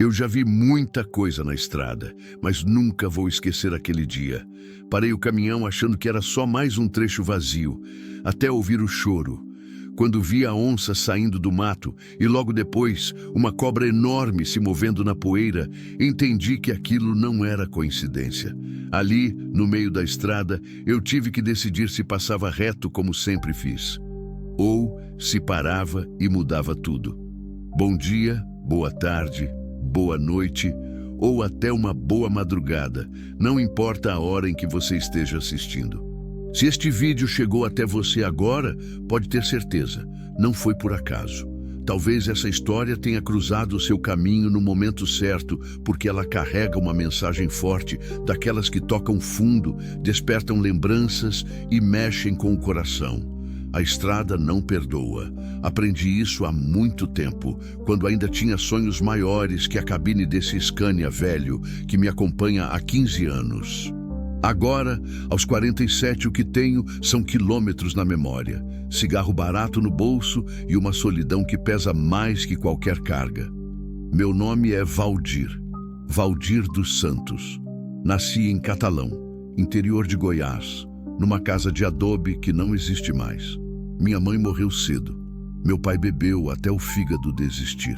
Eu já vi muita coisa na estrada, mas nunca vou esquecer aquele dia. Parei o caminhão achando que era só mais um trecho vazio, até ouvir o choro. Quando vi a onça saindo do mato e logo depois uma cobra enorme se movendo na poeira, entendi que aquilo não era coincidência. Ali, no meio da estrada, eu tive que decidir se passava reto como sempre fiz, ou se parava e mudava tudo. Bom dia, boa tarde, boa noite ou até uma boa madrugada, não importa a hora em que você esteja assistindo. Se este vídeo chegou até você agora, pode ter certeza, não foi por acaso. Talvez essa história tenha cruzado o seu caminho no momento certo, porque ela carrega uma mensagem forte, daquelas que tocam fundo, despertam lembranças e mexem com o coração. A estrada não perdoa. Aprendi isso há muito tempo, quando ainda tinha sonhos maiores que a cabine desse Scania velho, que me acompanha há 15 anos. Agora, aos 47, o que tenho são quilômetros na memória, cigarro barato no bolso e uma solidão que pesa mais que qualquer carga. Meu nome é Valdir, Valdir dos Santos. Nasci em Catalão, interior de Goiás, numa casa de adobe que não existe mais. Minha mãe morreu cedo. Meu pai bebeu até o fígado desistir.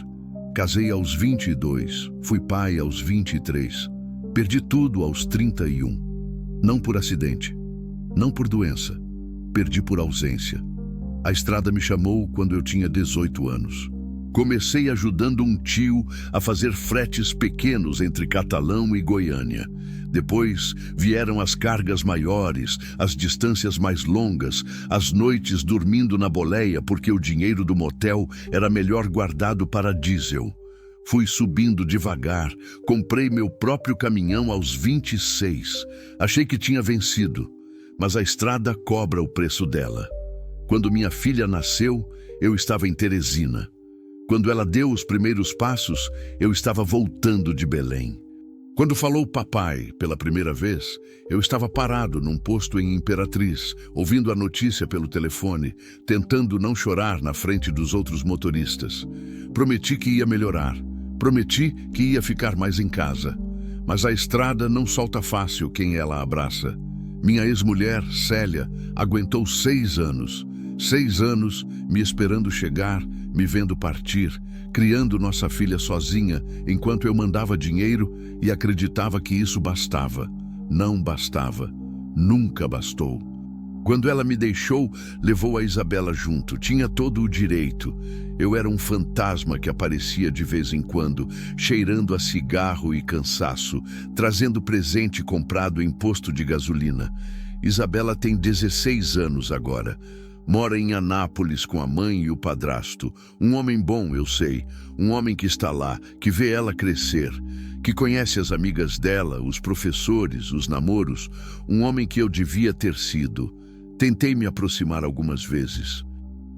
Casei aos 22, fui pai aos 23. Perdi tudo aos 31. Não por acidente, não por doença. Perdi por ausência. A estrada me chamou quando eu tinha 18 anos. Comecei ajudando um tio a fazer fretes pequenos entre Catalão e Goiânia. Depois vieram as cargas maiores, as distâncias mais longas, as noites dormindo na boleia porque o dinheiro do motel era melhor guardado para diesel. Fui subindo devagar, comprei meu próprio caminhão aos 26. Achei que tinha vencido, mas a estrada cobra o preço dela. Quando minha filha nasceu, eu estava em Teresina. Quando ela deu os primeiros passos, eu estava voltando de Belém. Quando falou papai pela primeira vez, eu estava parado num posto em Imperatriz, ouvindo a notícia pelo telefone, tentando não chorar na frente dos outros motoristas. Prometi que ia melhorar. Prometi que ia ficar mais em casa. Mas a estrada não solta fácil quem ela abraça. Minha ex-mulher, Célia, aguentou 6 anos. 6 anos me esperando chegar, me vendo partir, criando nossa filha sozinha, enquanto eu mandava dinheiro e acreditava que isso bastava. Não bastava. Nunca bastou. Quando ela me deixou, levou a Isabela junto. Tinha todo o direito. Eu era um fantasma que aparecia de vez em quando, cheirando a cigarro e cansaço, trazendo presente comprado em posto de gasolina. Isabela tem 16 anos agora. Mora em Anápolis com a mãe e o padrasto. Um homem bom, eu sei. Um homem que está lá, que vê ela crescer, que conhece as amigas dela, os professores, os namoros. Um homem que eu devia ter sido. Tentei me aproximar algumas vezes.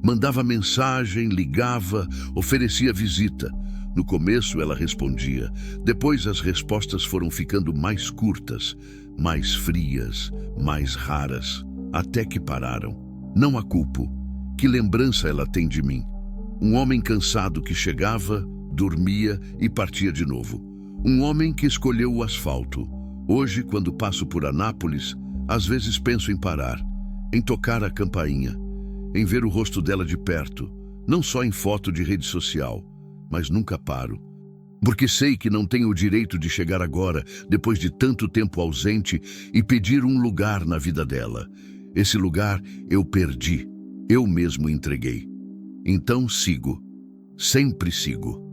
Mandava mensagem, ligava, oferecia visita. No começo ela respondia. Depois as respostas foram ficando mais curtas, mais frias, mais raras, até que pararam. Não a culpo. Que lembrança ela tem de mim? Um homem cansado que chegava, dormia e partia de novo. Um homem que escolheu o asfalto. Hoje, quando passo por Anápolis, às vezes penso em parar, em tocar a campainha, em ver o rosto dela de perto, não só em foto de rede social, mas nunca paro. Porque sei que não tenho o direito de chegar agora, depois de tanto tempo ausente, e pedir um lugar na vida dela. Esse lugar eu perdi, eu mesmo entreguei. Então sigo, sempre sigo.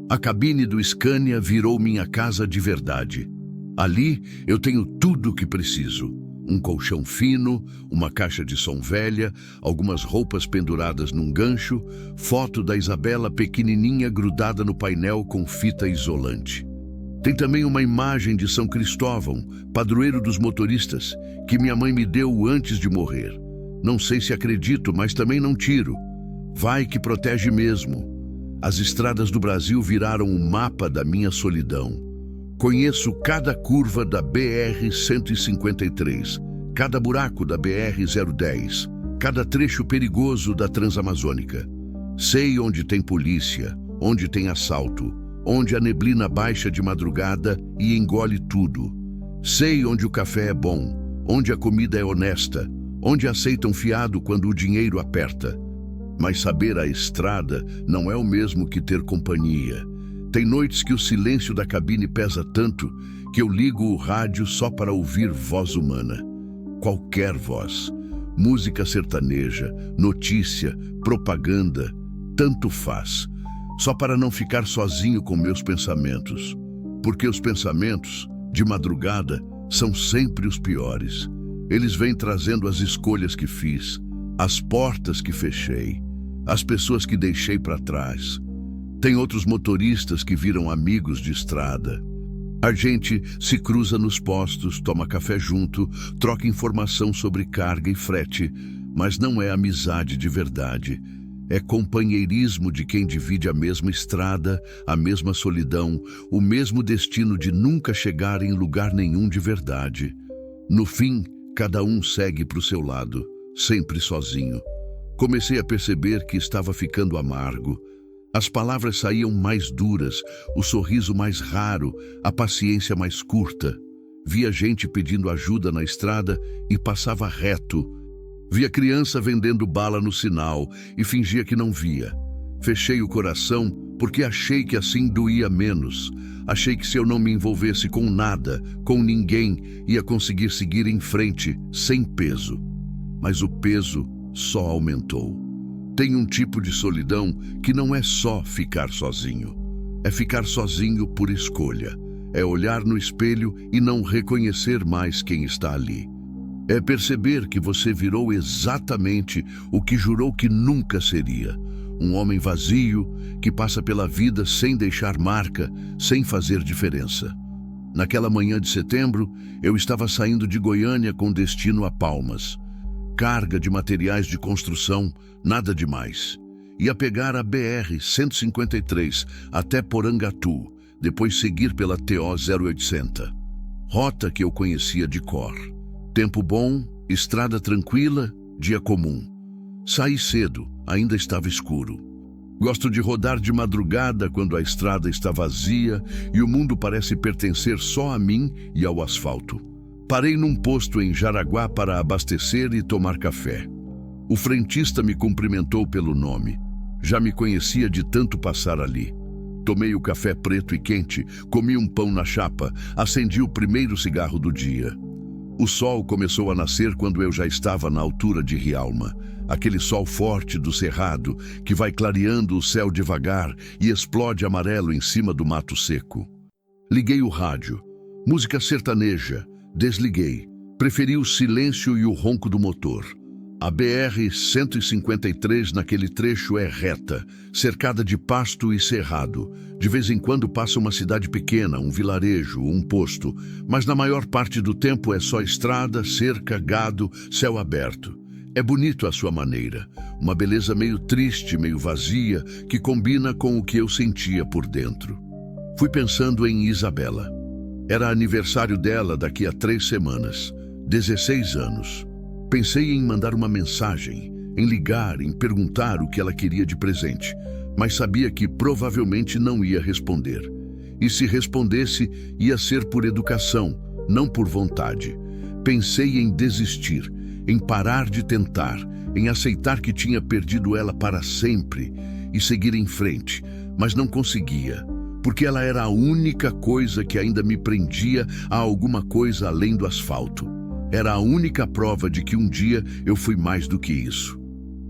A cabine do Scania virou minha casa de verdade. Ali eu tenho tudo o que preciso. Um colchão fino, uma caixa de som velha, algumas roupas penduradas num gancho, foto da Isabela pequenininha grudada no painel com fita isolante. Tem também uma imagem de São Cristóvão, padroeiro dos motoristas, que minha mãe me deu antes de morrer. Não sei se acredito, mas também não tiro. Vai que protege mesmo. As estradas do Brasil viraram o mapa da minha solidão. Conheço cada curva da BR-153, cada buraco da BR-010, cada trecho perigoso da Transamazônica. Sei onde tem polícia, onde tem assalto, onde a neblina baixa de madrugada e engole tudo. Sei onde o café é bom, onde a comida é honesta, onde aceitam fiado quando o dinheiro aperta. Mas saber a estrada não é o mesmo que ter companhia. Tem noites que o silêncio da cabine pesa tanto que eu ligo o rádio só para ouvir voz humana. Qualquer voz. Música sertaneja, notícia, propaganda, tanto faz. Só para não ficar sozinho com meus pensamentos. Porque os pensamentos, de madrugada, são sempre os piores. Eles vêm trazendo as escolhas que fiz, as portas que fechei, as pessoas que deixei para trás. Tem outros motoristas que viram amigos de estrada. A gente se cruza nos postos, toma café junto, troca informação sobre carga e frete, mas não é amizade de verdade. É companheirismo de quem divide a mesma estrada, a mesma solidão, o mesmo destino de nunca chegar em lugar nenhum de verdade. No fim, cada um segue para o seu lado, sempre sozinho. Comecei a perceber que estava ficando amargo. As palavras saíam mais duras, o sorriso mais raro, a paciência mais curta. Via gente pedindo ajuda na estrada e passava reto. Via criança vendendo bala no sinal e fingia que não via. Fechei o coração porque achei que assim doía menos. Achei que se eu não me envolvesse com nada, com ninguém, ia conseguir seguir em frente, sem peso. Mas o peso só aumentou. Tem um tipo de solidão que não é só ficar sozinho. É ficar sozinho por escolha. É olhar no espelho e não reconhecer mais quem está ali. É perceber que você virou exatamente o que jurou que nunca seria. Um homem vazio que passa pela vida sem deixar marca, sem fazer diferença. Naquela manhã de setembro, eu estava saindo de Goiânia com destino a Palmas. Carga de materiais de construção, nada demais. Ia pegar a BR-153 até Porangatu, depois seguir pela TO 0800. Rota que eu conhecia de cor. Tempo bom, estrada tranquila, dia comum. Saí cedo, ainda estava escuro. Gosto de rodar de madrugada quando a estrada está vazia e o mundo parece pertencer só a mim e ao asfalto. Parei num posto em Jaraguá para abastecer e tomar café. O frentista me cumprimentou pelo nome. Já me conhecia de tanto passar ali. Tomei o café preto e quente, comi um pão na chapa, acendi o primeiro cigarro do dia. O sol começou a nascer quando eu já estava na altura de Rialma. Aquele sol forte do cerrado que vai clareando o céu devagar e explode amarelo em cima do mato seco. Liguei o rádio. Música sertaneja. Desliguei. Preferi o silêncio e o ronco do motor. A BR-153 naquele trecho é reta, cercada de pasto e cerrado. De vez em quando passa uma cidade pequena, um vilarejo, um posto, mas na maior parte do tempo é só estrada, cerca, gado, céu aberto. É bonito à sua maneira, uma beleza meio triste, meio vazia, que combina com o que eu sentia por dentro. Fui pensando em Isabela. Era aniversário dela daqui a 3 semanas, 16 anos. Pensei em mandar uma mensagem, em ligar, em perguntar o que ela queria de presente, mas sabia que provavelmente não ia responder. E se respondesse, ia ser por educação, não por vontade. Pensei em desistir, em parar de tentar, em aceitar que tinha perdido ela para sempre e seguir em frente, mas não conseguia, porque ela era a única coisa que ainda me prendia a alguma coisa além do asfalto. Era a única prova de que um dia eu fui mais do que isso.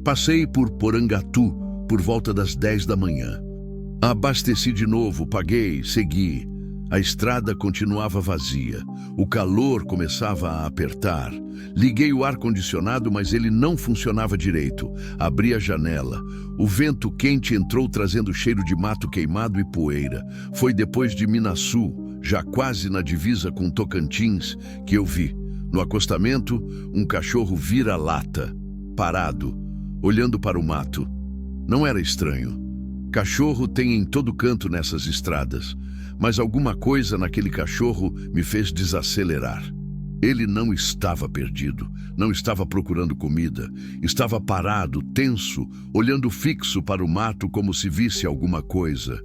Passei por Porangatu por volta das 10 da manhã. Abasteci de novo, paguei, segui. A estrada continuava vazia. O calor começava a apertar. Liguei o ar-condicionado, mas ele não funcionava direito. Abri a janela. O vento quente entrou trazendo cheiro de mato queimado e poeira. Foi depois de Minaçu, já quase na divisa com Tocantins, que eu vi. No acostamento, um cachorro vira-lata, parado, olhando para o mato. Não era estranho. Cachorro tem em todo canto nessas estradas, mas alguma coisa naquele cachorro me fez desacelerar. Ele não estava perdido, não estava procurando comida, estava parado, tenso, olhando fixo para o mato como se visse alguma coisa.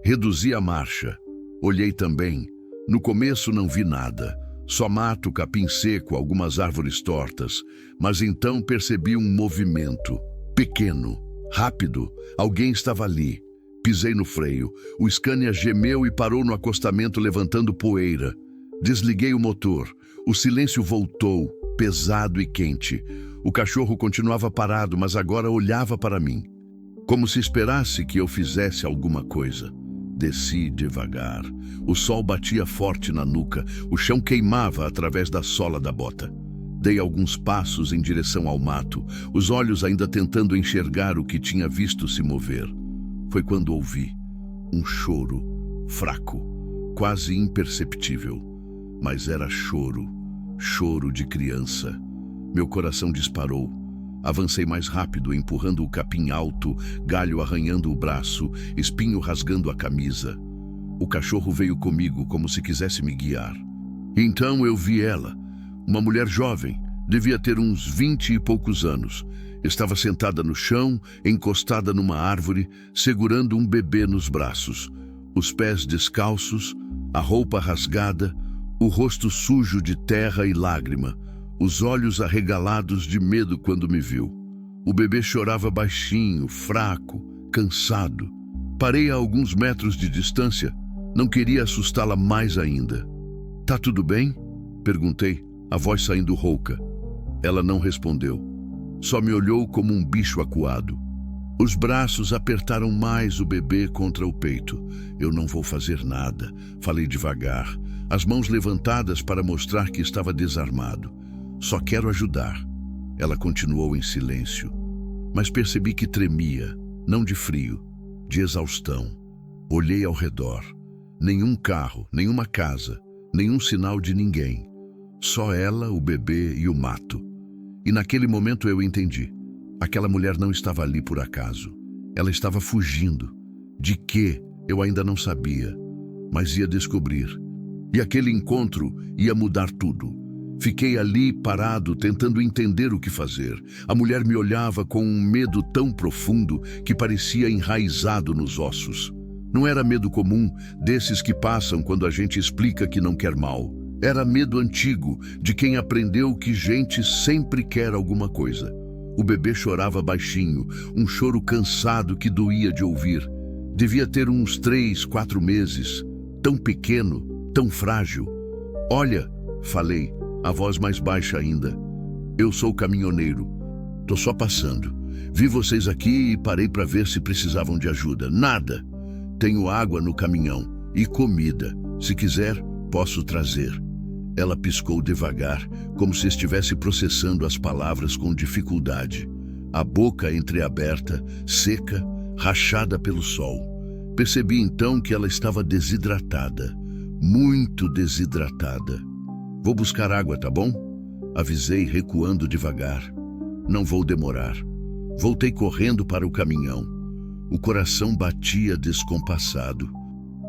Reduzi a marcha. Olhei também. No começo não vi nada. Só mato, capim seco, algumas árvores tortas. Mas então percebi um movimento. Pequeno, rápido. Alguém estava ali. Pisei no freio. O Scania gemeu e parou no acostamento levantando poeira. Desliguei o motor. O silêncio voltou, pesado e quente. O cachorro continuava parado, mas agora olhava para mim, como se esperasse que eu fizesse alguma coisa. Desci devagar. O sol batia forte na nuca. O chão queimava através da sola da bota. Dei alguns passos em direção ao mato, os olhos ainda tentando enxergar o que tinha visto se mover. Foi quando ouvi um choro, fraco, quase imperceptível. Mas era choro, choro de criança. Meu coração disparou. Avancei mais rápido, empurrando o capim alto, galho arranhando o braço, espinho rasgando a camisa. O cachorro veio comigo como se quisesse me guiar. Então eu vi ela, uma mulher jovem, devia ter uns 20 e poucos anos. Estava sentada no chão, encostada numa árvore, segurando um bebê nos braços. Os pés descalços, a roupa rasgada, o rosto sujo de terra e lágrima, os olhos arregalados de medo quando me viu. O bebê chorava baixinho, fraco, cansado. Parei a alguns metros de distância. Não queria assustá-la mais ainda. "Tá tudo bem?" perguntei, a voz saindo rouca. Ela não respondeu. Só me olhou como um bicho acuado. Os braços apertaram mais o bebê contra o peito. "Eu não vou fazer nada", falei devagar, as mãos levantadas para mostrar que estava desarmado. "Só quero ajudar." Ela continuou em silêncio, mas percebi que tremia, não de frio, de exaustão. Olhei ao redor. Nenhum carro, nenhuma casa, nenhum sinal de ninguém. Só ela, o bebê e o mato. E naquele momento eu entendi. Aquela mulher não estava ali por acaso. Ela estava fugindo. De quê? Eu ainda não sabia, mas ia descobrir. E aquele encontro ia mudar tudo. Fiquei ali parado, tentando entender o que fazer. A mulher me olhava com um medo tão profundo que parecia enraizado nos ossos. Não era medo comum, desses que passam quando a gente explica que não quer mal. Era medo antigo, de quem aprendeu que gente sempre quer alguma coisa. O bebê chorava baixinho, um choro cansado que doía de ouvir. Devia ter uns 3, 4 meses. Tão pequeno, tão frágil. "Olha", falei, a voz mais baixa ainda. "Eu sou caminhoneiro. Tô só passando. Vi vocês aqui e parei para ver se precisavam de ajuda. Nada. Tenho água no caminhão e comida. Se quiser, posso trazer." Ela piscou devagar, como se estivesse processando as palavras com dificuldade. A boca entreaberta, seca, rachada pelo sol. Percebi então que ela estava desidratada. Muito desidratada. "Vou buscar água, tá bom?" avisei, recuando devagar. "Não vou demorar." Voltei correndo para o caminhão. O coração batia descompassado.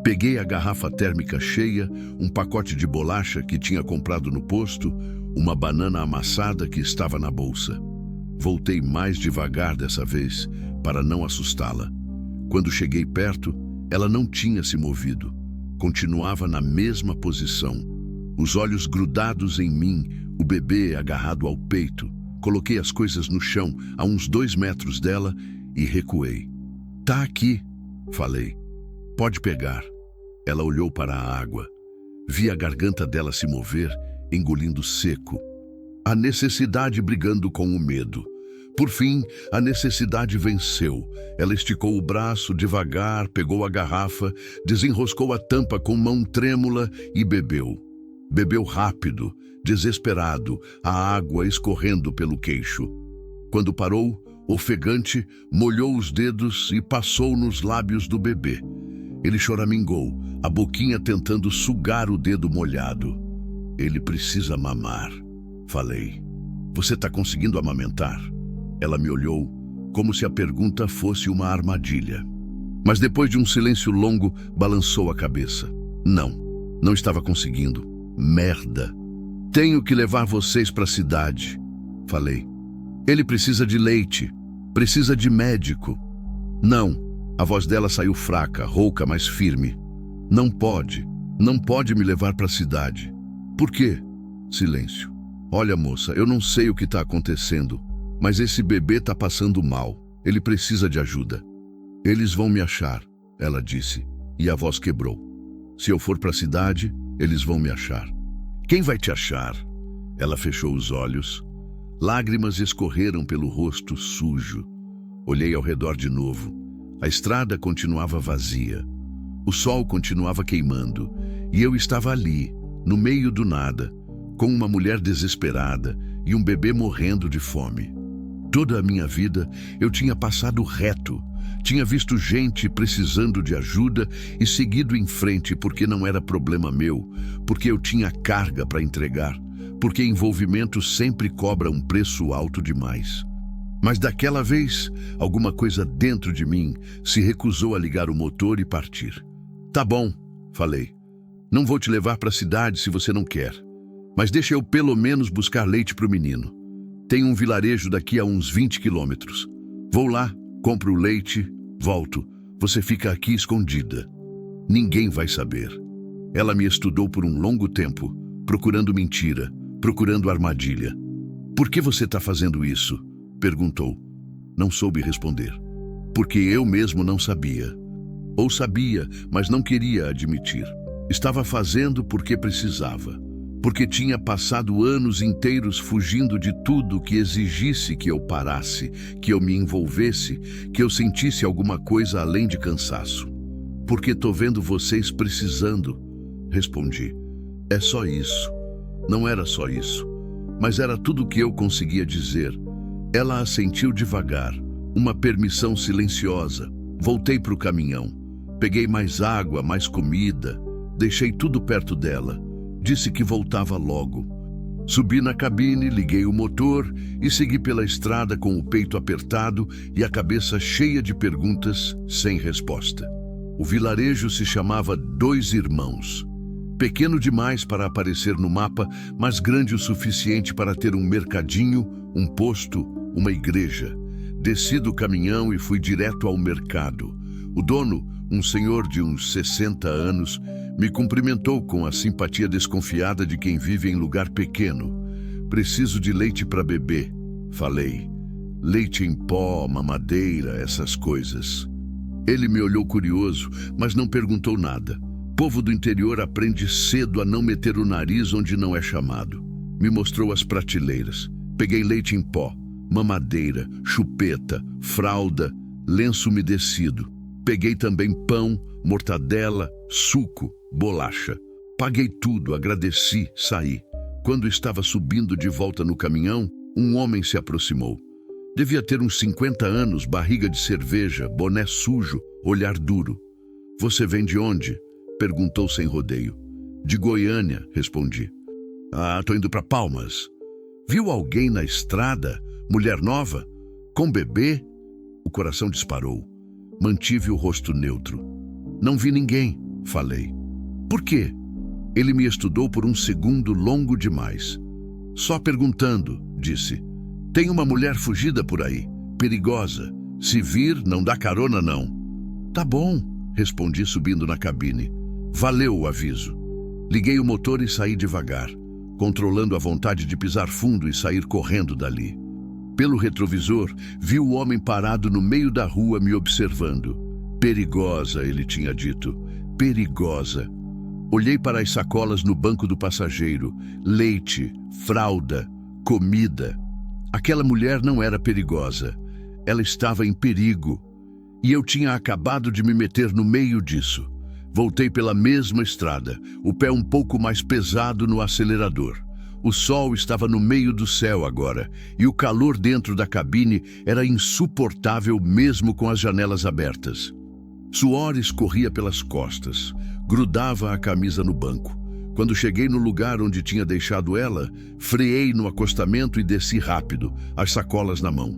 Peguei a garrafa térmica cheia, um pacote de bolacha que tinha comprado no posto, uma banana amassada que estava na bolsa. Voltei mais devagar dessa vez, para não assustá-la. Quando cheguei perto, ela não tinha se movido. Continuava na mesma posição. Os olhos grudados em mim, o bebê agarrado ao peito. Coloquei as coisas no chão, a uns 2 metros dela, e recuei. "Tá aqui", falei. "Pode pegar." Ela olhou para a água. Vi a garganta dela se mover, engolindo seco. A necessidade brigando com o medo. Por fim, a necessidade venceu. Ela esticou o braço devagar, pegou a garrafa, desenroscou a tampa com mão trêmula e bebeu. Bebeu rápido, desesperado, a água escorrendo pelo queixo. Quando parou, ofegante, molhou os dedos e passou nos lábios do bebê. Ele choramingou, a boquinha tentando sugar o dedo molhado. "Ele precisa mamar", falei. "Você está conseguindo amamentar?" Ela me olhou, como se a pergunta fosse uma armadilha. Mas depois de um silêncio longo, balançou a cabeça. Não estava conseguindo. Merda. "Tenho que levar vocês para a cidade", falei. "Ele precisa de leite, precisa de médico." "Não, A voz dela saiu fraca, rouca, mas firme. Não pode me levar para a cidade. Por quê? Silêncio. Olha, moça, eu não sei o que está acontecendo, mas esse bebê está passando mal. Ele precisa de ajuda. Eles vão me achar, ela disse, e a voz quebrou. Se eu for para a cidade, eles vão me achar. Quem vai te achar? Ela fechou os olhos. Lágrimas escorreram pelo rosto sujo. Olhei ao redor de novo. A estrada continuava vazia. O sol continuava queimando, e eu estava ali, no meio do nada, com uma mulher desesperada e um bebê morrendo de fome. Toda a minha vida eu tinha passado reto, tinha visto gente precisando de ajuda e seguido em frente porque não era problema meu, porque eu tinha carga para entregar, porque envolvimento sempre cobra um preço alto demais. Mas daquela vez, alguma coisa dentro de mim se recusou a ligar o motor e partir. Tá bom, falei. Não vou te levar para a cidade se você não quer. Mas deixa eu pelo menos buscar leite para o menino. Tem um vilarejo daqui a uns 20 quilômetros. Vou lá, compro o leite, volto. Você fica aqui escondida. Ninguém vai saber. Ela me estudou por um longo tempo, procurando mentira, procurando armadilha. Por que você está fazendo isso? Perguntou. Não soube responder. Porque eu mesmo não sabia. Ou sabia, mas não queria admitir. Estava fazendo porque precisava. Porque tinha passado anos inteiros fugindo de tudo que exigisse que eu parasse, que eu me envolvesse, que eu sentisse alguma coisa além de cansaço. Porque tô vendo vocês precisando, respondi. É só isso. Não era só isso, mas era tudo o que eu conseguia dizer. Ela assentiu devagar, uma permissão silenciosa. Voltei para o caminhão. Peguei mais água, mais comida. Deixei tudo perto dela. Disse que voltava logo. Subi na cabine, liguei o motor e segui pela estrada com o peito apertado e a cabeça cheia de perguntas, sem resposta. O vilarejo se chamava Dois Irmãos. Pequeno demais para aparecer no mapa, mas grande o suficiente para ter um mercadinho, um posto, uma igreja. Desci do caminhão e fui direto ao mercado. O dono, um senhor de uns 60 anos, me cumprimentou com a simpatia desconfiada de quem vive em lugar pequeno. Preciso de leite para beber, falei. Leite em pó, mamadeira, essas coisas. Ele me olhou curioso, mas não perguntou nada. Povo do interior aprende cedo a não meter o nariz onde não é chamado. Me mostrou as prateleiras. Peguei leite em pó, mamadeira, chupeta, fralda, lenço umedecido. Peguei também pão, mortadela, suco, bolacha. Paguei tudo, agradeci, saí. Quando estava subindo de volta no caminhão, um homem se aproximou. Devia ter uns 50 anos, barriga de cerveja, boné sujo, olhar duro. Você vem de onde? Perguntou sem rodeio. De Goiânia, respondi. Tô indo para Palmas. Viu alguém na estrada? Mulher nova? Com bebê? O coração disparou. Mantive o rosto neutro. Não vi ninguém, falei. Por quê? Ele me estudou por um segundo longo demais. Só perguntando, disse. Tem uma mulher fugida por aí, perigosa. Se vir, não dá carona não. Tá bom, respondi subindo na cabine. Valeu o aviso. Liguei o motor e saí devagar, controlando a vontade de pisar fundo e sair correndo dali. Pelo retrovisor, vi o homem parado no meio da rua me observando. Perigosa, ele tinha dito. Perigosa. Olhei para as sacolas no banco do passageiro. Leite, fralda, comida. Aquela mulher não era perigosa. Ela estava em perigo. E eu tinha acabado de me meter no meio disso. Voltei pela mesma estrada, o pé um pouco mais pesado no acelerador. O sol estava no meio do céu agora, e o calor dentro da cabine era insuportável mesmo com as janelas abertas. Suor escorria pelas costas, grudava a camisa no banco. Quando cheguei no lugar onde tinha deixado ela, freei no acostamento e desci rápido, as sacolas na mão.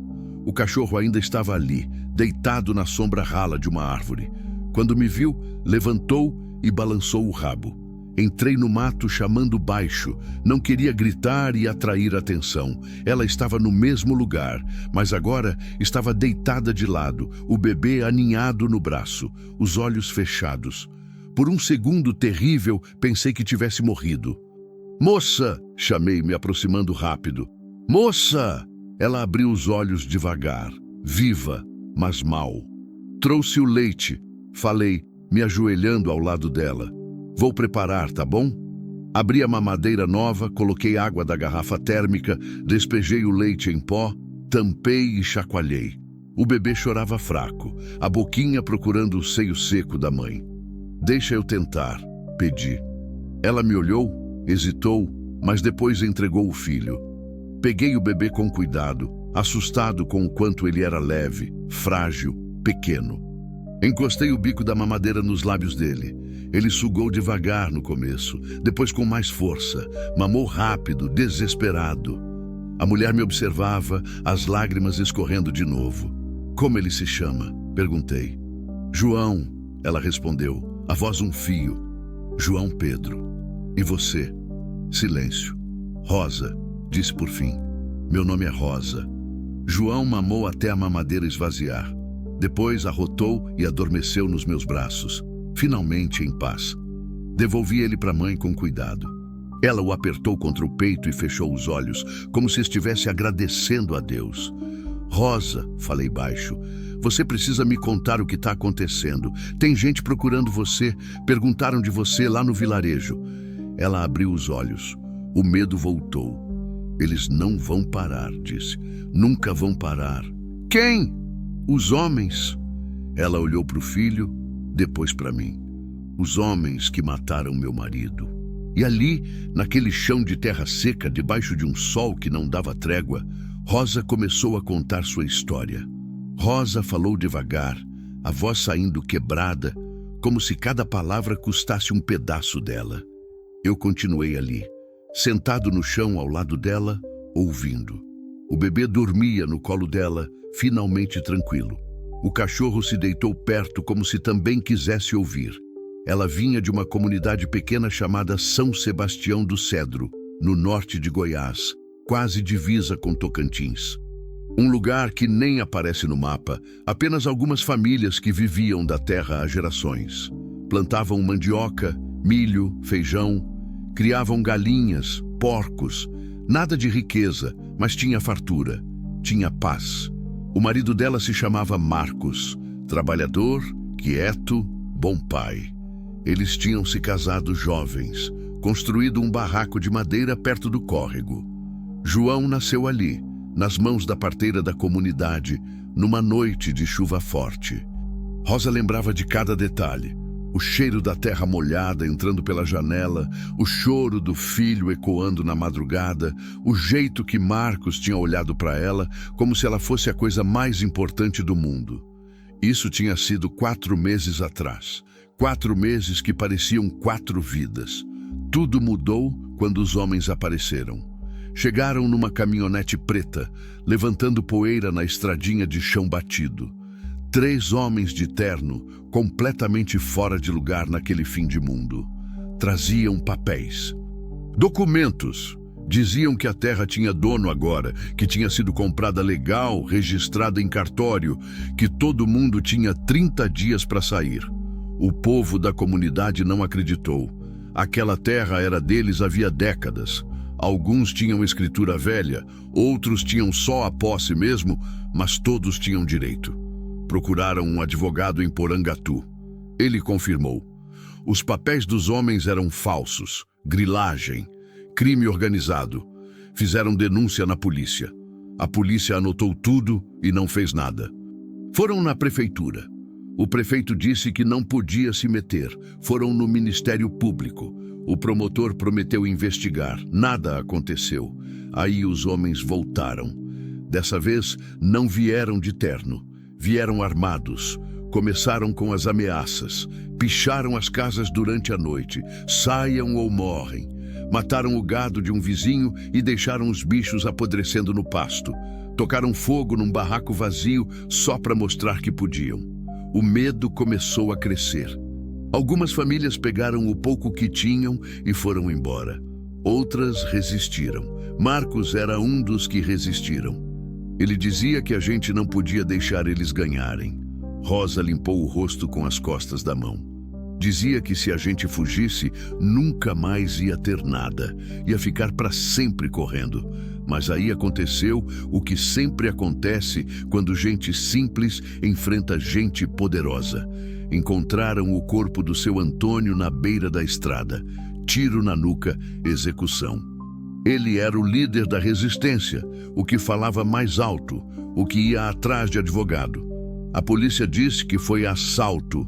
O cachorro ainda estava ali, deitado na sombra rala de uma árvore. Quando me viu, levantou e balançou o rabo. Entrei no mato chamando baixo. Não queria gritar e atrair atenção. Ela estava no mesmo lugar, mas agora estava deitada de lado, o bebê aninhado no braço, os olhos fechados. Por um segundo terrível, pensei que tivesse morrido. "Moça!" chamei, me aproximando rápido. "Moça!" Ela abriu os olhos devagar, viva, mas mal. "Trouxe o leite", falei, me ajoelhando ao lado dela. "Vou preparar, tá bom?" Abri a mamadeira nova, coloquei água da garrafa térmica, despejei o leite em pó, tampei e chacoalhei. O bebê chorava fraco, a boquinha procurando o seio seco da mãe. "Deixa eu tentar", pedi. Ela me olhou, hesitou, mas depois entregou o filho. Peguei o bebê com cuidado, assustado com o quanto ele era leve, frágil, pequeno. Encostei o bico da mamadeira nos lábios dele. Ele sugou devagar no começo, depois com mais força. Mamou rápido, desesperado. A mulher me observava, as lágrimas escorrendo de novo. "Como ele se chama?" perguntei. "João", ela respondeu, a voz um fio. "João Pedro. E você?" Silêncio. "Rosa", disse por fim. "Meu nome é Rosa." João mamou até a mamadeira esvaziar. Depois arrotou e adormeceu nos meus braços, finalmente em paz. Devolvi ele para a mãe com cuidado. Ela o apertou contra o peito e fechou os olhos, como se estivesse agradecendo a Deus. "Rosa", falei baixo, "você precisa me contar o que está acontecendo. Tem gente procurando você, perguntaram de você lá no vilarejo." Ela abriu os olhos. O medo voltou. "Eles não vão parar", disse. "Nunca vão parar." "Quem?" "Os homens." Ela olhou para o filho, depois para mim. "Os homens que mataram meu marido." E ali, naquele chão de terra seca, debaixo de um sol que não dava trégua, Rosa começou a contar sua história. Rosa falou devagar, a voz saindo quebrada, como se cada palavra custasse um pedaço dela. Eu continuei ali, sentado no chão ao lado dela, ouvindo. O bebê dormia no colo dela, finalmente tranquilo. O cachorro se deitou perto como se também quisesse ouvir. Ela vinha de uma comunidade pequena chamada São Sebastião do Cedro, no norte de Goiás, quase divisa com Tocantins. Um lugar que nem aparece no mapa, apenas algumas famílias que viviam da terra há gerações. Plantavam mandioca, milho, feijão, criavam galinhas, porcos, nada de riqueza, mas tinha fartura, tinha paz. O marido dela se chamava Marcos, trabalhador, quieto, bom pai. Eles tinham se casado jovens, construído um barraco de madeira perto do córrego. João nasceu ali, nas mãos da parteira da comunidade, numa noite de chuva forte. Rosa lembrava de cada detalhe. O cheiro da terra molhada entrando pela janela, o choro do filho ecoando na madrugada, o jeito que Marcos tinha olhado para ela como se ela fosse a coisa mais importante do mundo. Isso tinha sido 4 meses atrás. 4 meses que pareciam 4 vidas. Tudo mudou quando os homens apareceram. Chegaram numa caminhonete preta, levantando poeira na estradinha de chão batido. 3 homens de terno, completamente fora de lugar naquele fim de mundo. Traziam papéis. Documentos. Diziam que a terra tinha dono agora, que tinha sido comprada legal, registrada em cartório, que todo mundo tinha 30 dias para sair. O povo da comunidade não acreditou. Aquela terra era deles havia décadas. Alguns tinham escritura velha, outros tinham só a posse mesmo, mas todos tinham direito. Procuraram um advogado em Porangatu. Ele confirmou. Os papéis dos homens eram falsos, grilagem, crime organizado. Fizeram denúncia na polícia. A polícia anotou tudo e não fez nada. Foram na prefeitura. O prefeito disse que não podia se meter. Foram no Ministério Público. O promotor prometeu investigar. Nada aconteceu. Aí os homens voltaram. Dessa vez, não vieram de terno. Vieram armados. Começaram com as ameaças. Picharam as casas durante a noite. Saiam ou morrem. Mataram o gado de um vizinho e deixaram os bichos apodrecendo no pasto. Tocaram fogo num barraco vazio só para mostrar que podiam. O medo começou a crescer. Algumas famílias pegaram o pouco que tinham e foram embora. Outras resistiram. Marcos era um dos que resistiram. Ele dizia que a gente não podia deixar eles ganharem. Rosa limpou o rosto com as costas da mão. Dizia que se a gente fugisse, nunca mais ia ter nada. Ia ficar para sempre correndo. Mas aí aconteceu o que sempre acontece quando gente simples enfrenta gente poderosa. Encontraram o corpo do seu Antônio na beira da estrada. Tiro na nuca, execução. Ele era o líder da resistência, o que falava mais alto, o que ia atrás de advogado. A polícia disse que foi assalto.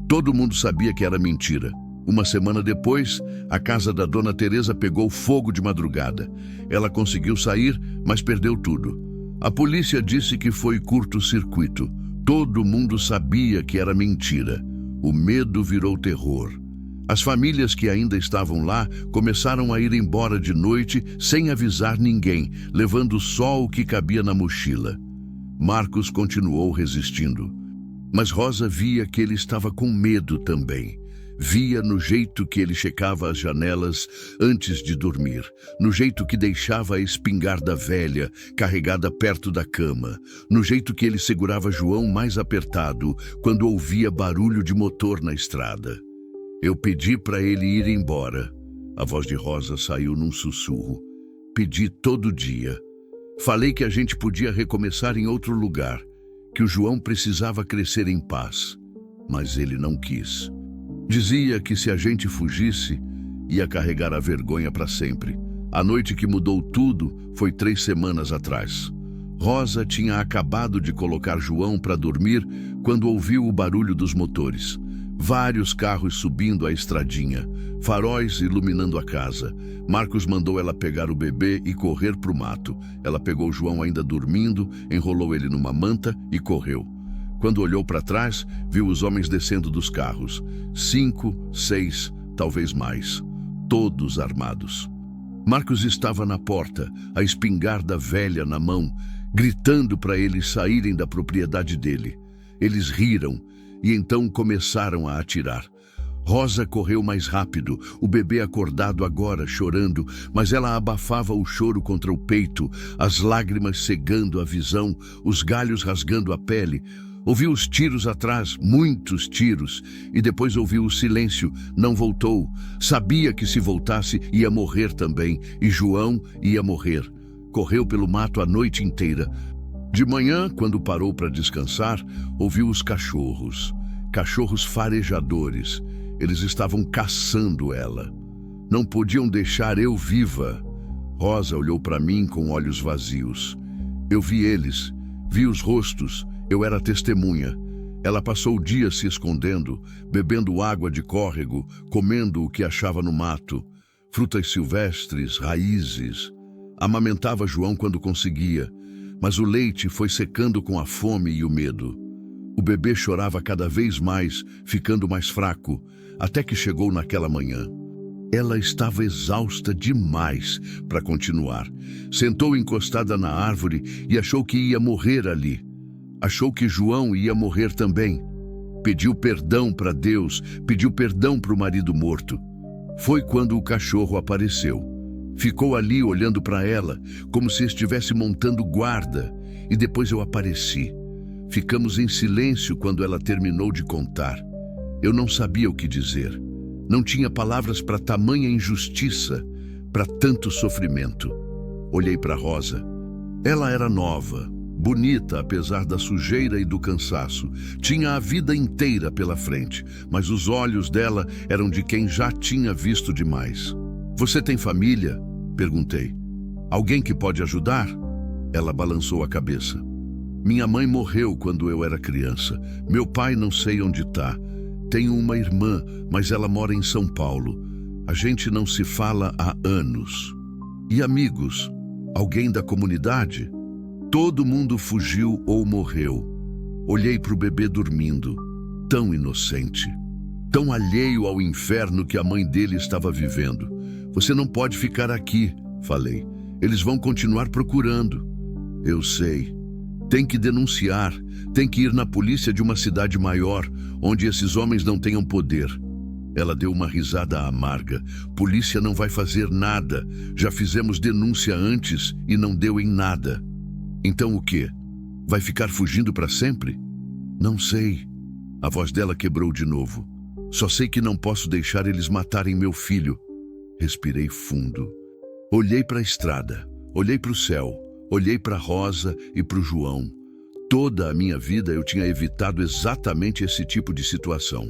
Todo mundo sabia que era mentira. Uma semana depois, a casa da Dona Teresa pegou fogo de madrugada. Ela conseguiu sair, mas perdeu tudo. A polícia disse que foi curto-circuito. Todo mundo sabia que era mentira. O medo virou terror. As famílias que ainda estavam lá começaram a ir embora de noite sem avisar ninguém, levando só o que cabia na mochila. Marcos continuou resistindo. Mas Rosa via que ele estava com medo também. Via no jeito que ele checava as janelas antes de dormir, no jeito que deixava a espingarda velha carregada perto da cama, no jeito que ele segurava João mais apertado quando ouvia barulho de motor na estrada. Eu pedi para ele ir embora. A voz de Rosa saiu num sussurro. Pedi todo dia. Falei que a gente podia recomeçar em outro lugar, que o João precisava crescer em paz. Mas ele não quis. Dizia que se a gente fugisse, ia carregar a vergonha para sempre. A noite que mudou tudo foi 3 semanas atrás. Rosa tinha acabado de colocar João para dormir quando ouviu o barulho dos motores. Vários carros subindo a estradinha, faróis iluminando a casa. Marcos mandou ela pegar o bebê e correr para o mato. Ela pegou João ainda dormindo, enrolou ele numa manta e correu. Quando olhou para trás, viu os homens descendo dos carros. 5, 6, talvez mais. Todos armados. Marcos estava na porta, a espingarda velha na mão, gritando para eles saírem da propriedade dele. Eles riram e então começaram a atirar. Rosa correu mais rápido, o bebê acordado agora, chorando, mas ela abafava o choro contra o peito, as lágrimas cegando a visão, os galhos rasgando a pele. Ouviu os tiros atrás, muitos tiros, e depois ouviu o silêncio, não voltou. Sabia que se voltasse ia morrer também, e João ia morrer. Correu pelo mato a noite inteira. De manhã, quando parou para descansar, ouviu os cachorros. Cachorros farejadores. Eles estavam caçando ela. Não podiam deixar eu viva. Rosa olhou para mim com olhos vazios. Eu vi eles, vi os rostos. Eu era testemunha. Ela passou o dia se escondendo, bebendo água de córrego, comendo o que achava no mato, frutas silvestres, raízes. Amamentava João quando conseguia, mas o leite foi secando com a fome e o medo. O bebê chorava cada vez mais, ficando mais fraco, até que chegou naquela manhã. Ela estava exausta demais para continuar. Sentou encostada na árvore e achou que ia morrer ali. Achou que João ia morrer também. Pediu perdão para Deus, pediu perdão para o marido morto. Foi quando o cachorro apareceu. Ficou ali olhando para ela, como se estivesse montando guarda, e depois eu apareci. Ficamos em silêncio quando ela terminou de contar. Eu não sabia o que dizer. Não tinha palavras para tamanha injustiça, para tanto sofrimento. Olhei para Rosa. Ela era nova, bonita apesar da sujeira e do cansaço. Tinha a vida inteira pela frente, mas os olhos dela eram de quem já tinha visto demais. Você tem família? Perguntei. Alguém que pode ajudar? Ela balançou a cabeça. Minha mãe morreu quando eu era criança. Meu pai não sei onde está. Tenho uma irmã, mas ela mora em São Paulo. A gente não se fala há anos. E amigos? Alguém da comunidade? Todo mundo fugiu ou morreu. Olhei para o bebê dormindo, tão inocente, tão alheio ao inferno que a mãe dele estava vivendo. Você não pode ficar aqui, falei. Eles vão continuar procurando. Eu sei. Tem que denunciar, tem que ir na polícia de uma cidade maior, onde esses homens não tenham poder. Ela deu uma risada amarga. Polícia não vai fazer nada. Já fizemos denúncia antes e não deu em nada. Então o quê? Vai ficar fugindo para sempre? Não sei. A voz dela quebrou de novo. Só sei que não posso deixar eles matarem meu filho. Respirei fundo. Olhei para a estrada, olhei para o céu, olhei para Rosa e para o João. Toda a minha vida eu tinha evitado exatamente esse tipo de situação.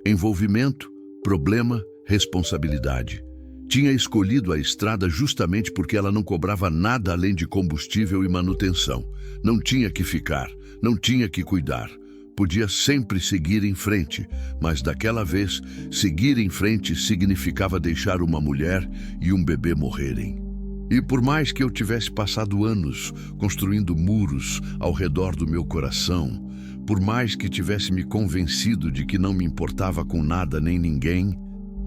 Envolvimento, problema, responsabilidade. Tinha escolhido a estrada justamente porque ela não cobrava nada além de combustível e manutenção. Não tinha que ficar, não tinha que cuidar. Podia sempre seguir em frente, mas daquela vez, seguir em frente significava deixar uma mulher e um bebê morrerem. E por mais que eu tivesse passado anos construindo muros ao redor do meu coração, por mais que tivesse me convencido de que não me importava com nada nem ninguém,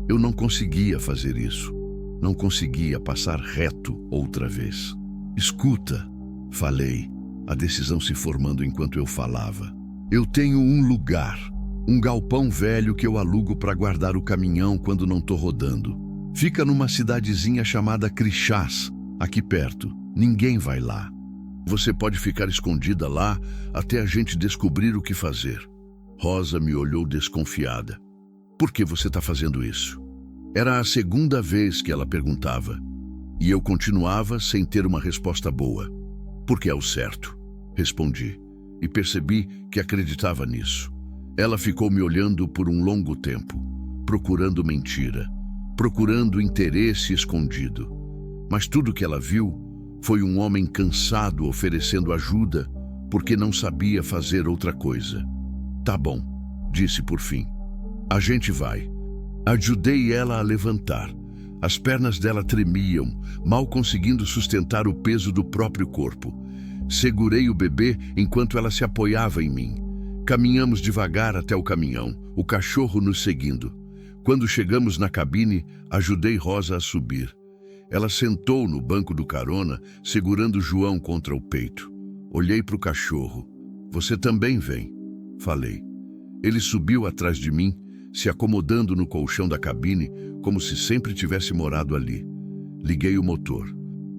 eu não conseguia fazer isso. Não conseguia passar reto outra vez. Escuta, falei, a decisão se formando enquanto eu falava. Eu tenho um lugar, um galpão velho que eu alugo para guardar o caminhão quando não estou rodando. Fica numa cidadezinha chamada Crixás, aqui perto. Ninguém vai lá. Você pode ficar escondida lá até a gente descobrir o que fazer. Rosa me olhou desconfiada. Por que você está fazendo isso? Era a segunda vez que ela perguntava. E eu continuava sem ter uma resposta boa. Porque é o certo, respondi. E percebi que acreditava nisso. Ela ficou me olhando por um longo tempo, procurando mentira, procurando interesse escondido. Mas tudo que ela viu foi um homem cansado oferecendo ajuda porque não sabia fazer outra coisa. Tá bom, disse por fim. A gente vai. Ajudei ela a levantar. As pernas dela tremiam, mal conseguindo sustentar o peso do próprio corpo. Segurei o bebê enquanto ela se apoiava em mim. Caminhamos devagar até o caminhão, o cachorro nos seguindo. Quando chegamos na cabine, ajudei Rosa a subir. Ela sentou no banco do carona, segurando João contra o peito. Olhei para o cachorro. Você também vem, falei. Ele subiu atrás de mim, se acomodando no colchão da cabine, como se sempre tivesse morado ali. Liguei o motor.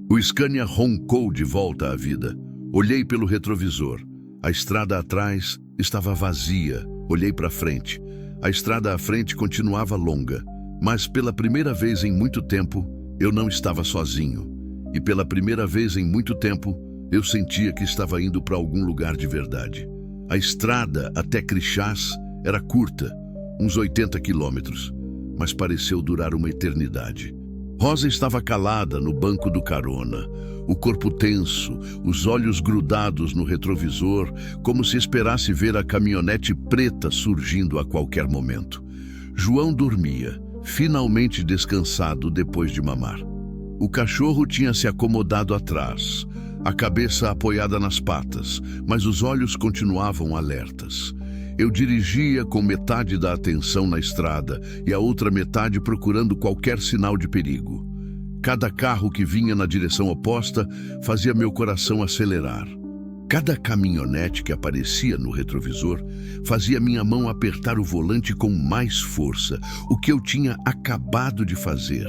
O Scania roncou de volta à vida. Olhei pelo retrovisor. A estrada atrás estava vazia. Olhei para frente. A estrada à frente continuava longa, mas pela primeira vez em muito tempo, eu não estava sozinho. E pela primeira vez em muito tempo, eu sentia que estava indo para algum lugar de verdade. A estrada até Crixás era curta, uns 80 quilômetros, mas pareceu durar uma eternidade. Rosa estava calada no banco do carona, o corpo tenso, os olhos grudados no retrovisor, como se esperasse ver a caminhonete preta surgindo a qualquer momento. João dormia, finalmente descansado depois de mamar. O cachorro tinha se acomodado atrás, a cabeça apoiada nas patas, mas os olhos continuavam alertas. Eu dirigia com metade da atenção na estrada e a outra metade procurando qualquer sinal de perigo. Cada carro que vinha na direção oposta fazia meu coração acelerar. Cada caminhonete que aparecia no retrovisor fazia minha mão apertar o volante com mais força, o que eu tinha acabado de fazer.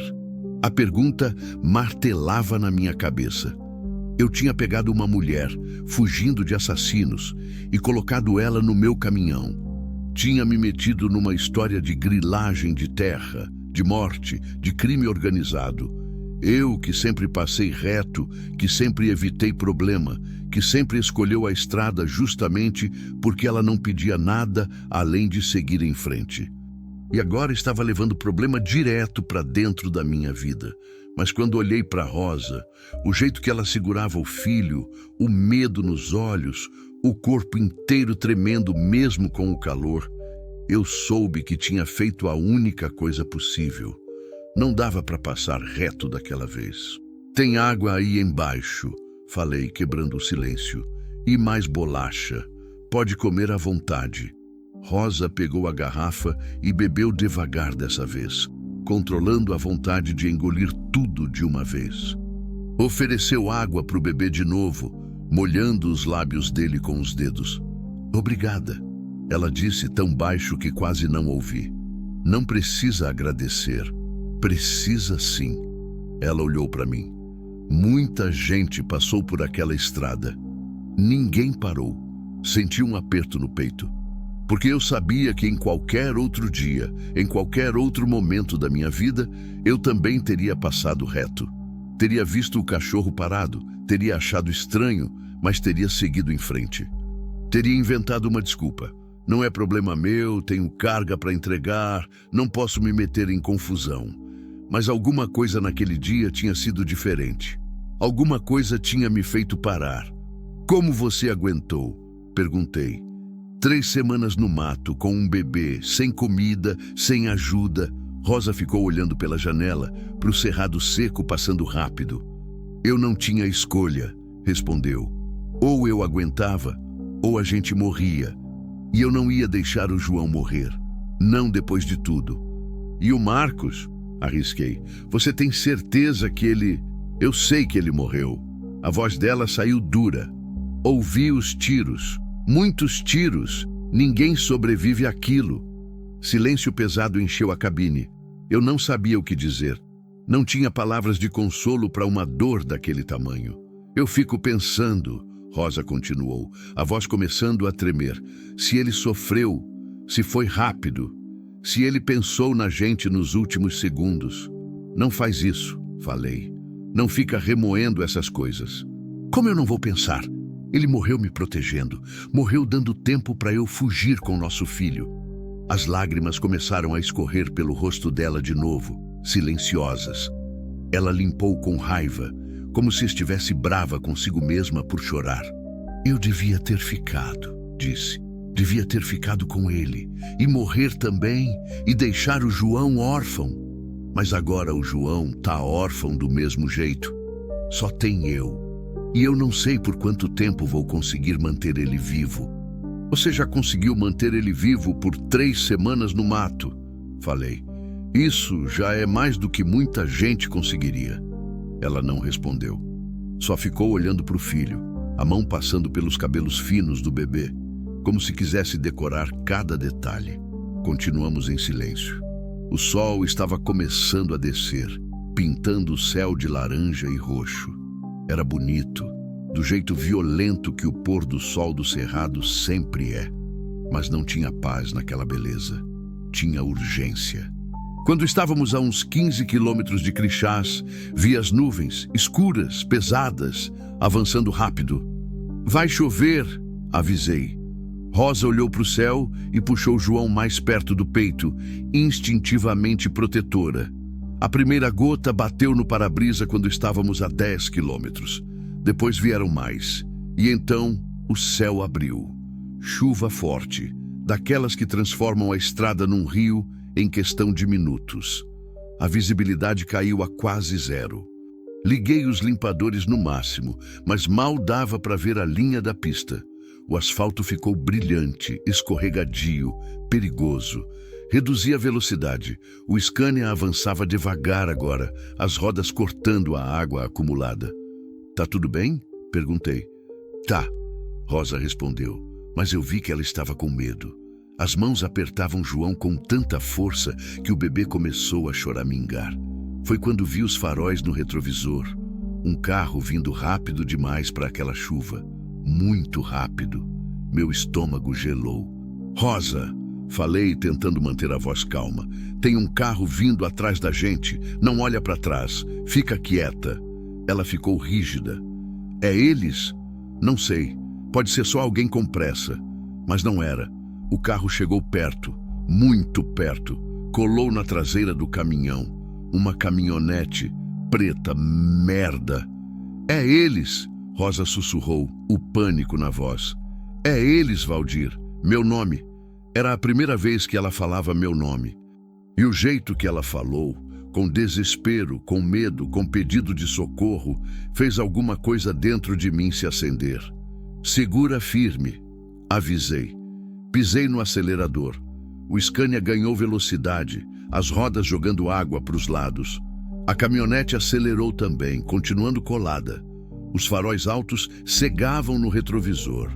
A pergunta martelava na minha cabeça. Eu tinha pegado uma mulher, fugindo de assassinos, e colocado ela no meu caminhão. Tinha me metido numa história de grilagem de terra, de morte, de crime organizado. Eu que sempre passei reto, que sempre evitei problema, que sempre escolheu a estrada justamente porque ela não pedia nada além de seguir em frente. E agora estava levando o problema direto para dentro da minha vida. Mas quando olhei para Rosa, o jeito que ela segurava o filho, o medo nos olhos, o corpo inteiro tremendo mesmo com o calor, eu soube que tinha feito a única coisa possível. Não dava para passar reto daquela vez. Tem água aí embaixo, falei, quebrando o silêncio. E mais bolacha. Pode comer à vontade. Rosa pegou a garrafa e bebeu devagar dessa vez, controlando a vontade de engolir tudo de uma vez. Ofereceu água para o bebê de novo, molhando os lábios dele com os dedos. Obrigada, ela disse tão baixo que quase não ouvi. Não precisa agradecer. Precisa sim. Ela olhou para mim. Muita gente passou por aquela estrada. Ninguém parou. Senti um aperto no peito. Porque eu sabia que em qualquer outro dia, em qualquer outro momento da minha vida, eu também teria passado reto. Teria visto o cachorro parado, teria achado estranho, mas teria seguido em frente. Teria inventado uma desculpa. Não é problema meu, tenho carga para entregar, não posso me meter em confusão. Mas alguma coisa naquele dia tinha sido diferente. Alguma coisa tinha me feito parar. Como você aguentou? Perguntei. 3 semanas no mato, com um bebê, sem comida, sem ajuda. Rosa ficou olhando pela janela, para o cerrado seco passando rápido. Eu não tinha escolha, respondeu. Ou eu aguentava, ou a gente morria. E eu não ia deixar o João morrer. Não depois de tudo. E o Marcos? Arrisquei. Você tem certeza que ele... Eu sei que ele morreu. A voz dela saiu dura. Ouvi os tiros. Muitos tiros. Ninguém sobrevive àquilo. Silêncio pesado encheu a cabine. Eu não sabia o que dizer. Não tinha palavras de consolo para uma dor daquele tamanho. Eu fico pensando, Rosa continuou, a voz começando a tremer. Se ele sofreu, se foi rápido, se ele pensou na gente nos últimos segundos. Não faz isso, falei. Não fica remoendo essas coisas. Como eu não vou pensar? Ele morreu me protegendo, morreu dando tempo para eu fugir com nosso filho. As lágrimas começaram a escorrer pelo rosto dela de novo, silenciosas. Ela limpou com raiva, como se estivesse brava consigo mesma por chorar. Eu devia ter ficado, disse. Devia ter ficado com ele, e morrer também, e deixar o João órfão. Mas agora o João tá órfão do mesmo jeito. Só tem eu. E eu não sei por quanto tempo vou conseguir manter ele vivo. Você já conseguiu manter ele vivo por 3 semanas no mato, falei. Isso já é mais do que muita gente conseguiria. Ela não respondeu. Só ficou olhando para o filho, a mão passando pelos cabelos finos do bebê, como se quisesse decorar cada detalhe. Continuamos em silêncio. O sol estava começando a descer, pintando o céu de laranja e roxo. Era bonito, do jeito violento que o pôr do sol do cerrado sempre é. Mas não tinha paz naquela beleza. Tinha urgência. Quando estávamos a uns 15 quilômetros de Crixás, vi as nuvens, escuras, pesadas, avançando rápido. Vai chover, avisei. Rosa olhou para o céu e puxou João mais perto do peito, instintivamente protetora. A primeira gota bateu no para-brisa quando estávamos a 10 quilômetros. Depois vieram mais. E então o céu abriu. Chuva forte, daquelas que transformam a estrada num rio em questão de minutos. A visibilidade caiu a quase zero. Liguei os limpadores no máximo, mas mal dava para ver a linha da pista. O asfalto ficou brilhante, escorregadio, perigoso. Reduzi a velocidade. O Scania avançava devagar agora, as rodas cortando a água acumulada. Tá tudo bem? Perguntei. Tá, Rosa respondeu, mas eu vi que ela estava com medo. As mãos apertavam João com tanta força que o bebê começou a choramingar. Foi quando vi os faróis no retrovisor. Um carro vindo rápido demais para aquela chuva. Muito rápido. Meu estômago gelou. Rosa, falei tentando manter a voz calma. Tem um carro vindo atrás da gente. Não olha para trás. Fica quieta. Ela ficou rígida. É eles? Não sei. Pode ser só alguém com pressa. Mas não era. O carro chegou perto. Muito perto. Colou na traseira do caminhão. Uma caminhonete preta. Merda. É eles! Rosa sussurrou, o pânico na voz. É eles, Valdir. Meu nome. Era a primeira vez que ela falava meu nome. E o jeito que ela falou, com desespero, com medo, com pedido de socorro, fez alguma coisa dentro de mim se acender. Segura firme, avisei. Pisei no acelerador. O Scania ganhou velocidade, as rodas jogando água para os lados. A caminhonete acelerou também, continuando colada. Os faróis altos cegavam no retrovisor.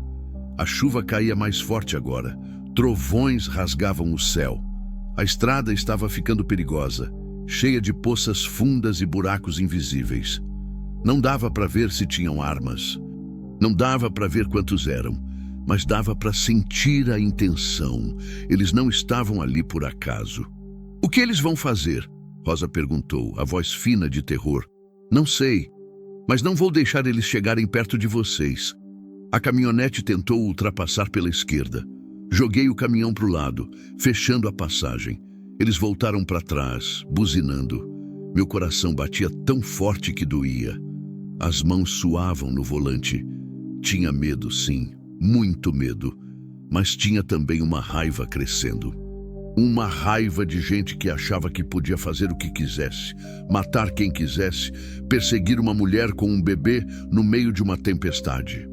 A chuva caía mais forte agora. Trovões rasgavam o céu. A estrada estava ficando perigosa, cheia de poças fundas e buracos invisíveis. Não dava para ver se tinham armas. Não dava para ver quantos eram, mas dava para sentir a intenção. Eles não estavam ali por acaso. "O que eles vão fazer?" Rosa perguntou, a voz fina de terror. "Não sei, mas não vou deixar eles chegarem perto de vocês." A caminhonete tentou ultrapassar pela esquerda. Joguei o caminhão para o lado, fechando a passagem. Eles voltaram para trás, buzinando. Meu coração batia tão forte que doía. As mãos suavam no volante. Tinha medo, sim, muito medo. Mas tinha também uma raiva crescendo. Uma raiva de gente que achava que podia fazer o que quisesse, matar quem quisesse, perseguir uma mulher com um bebê no meio de uma tempestade.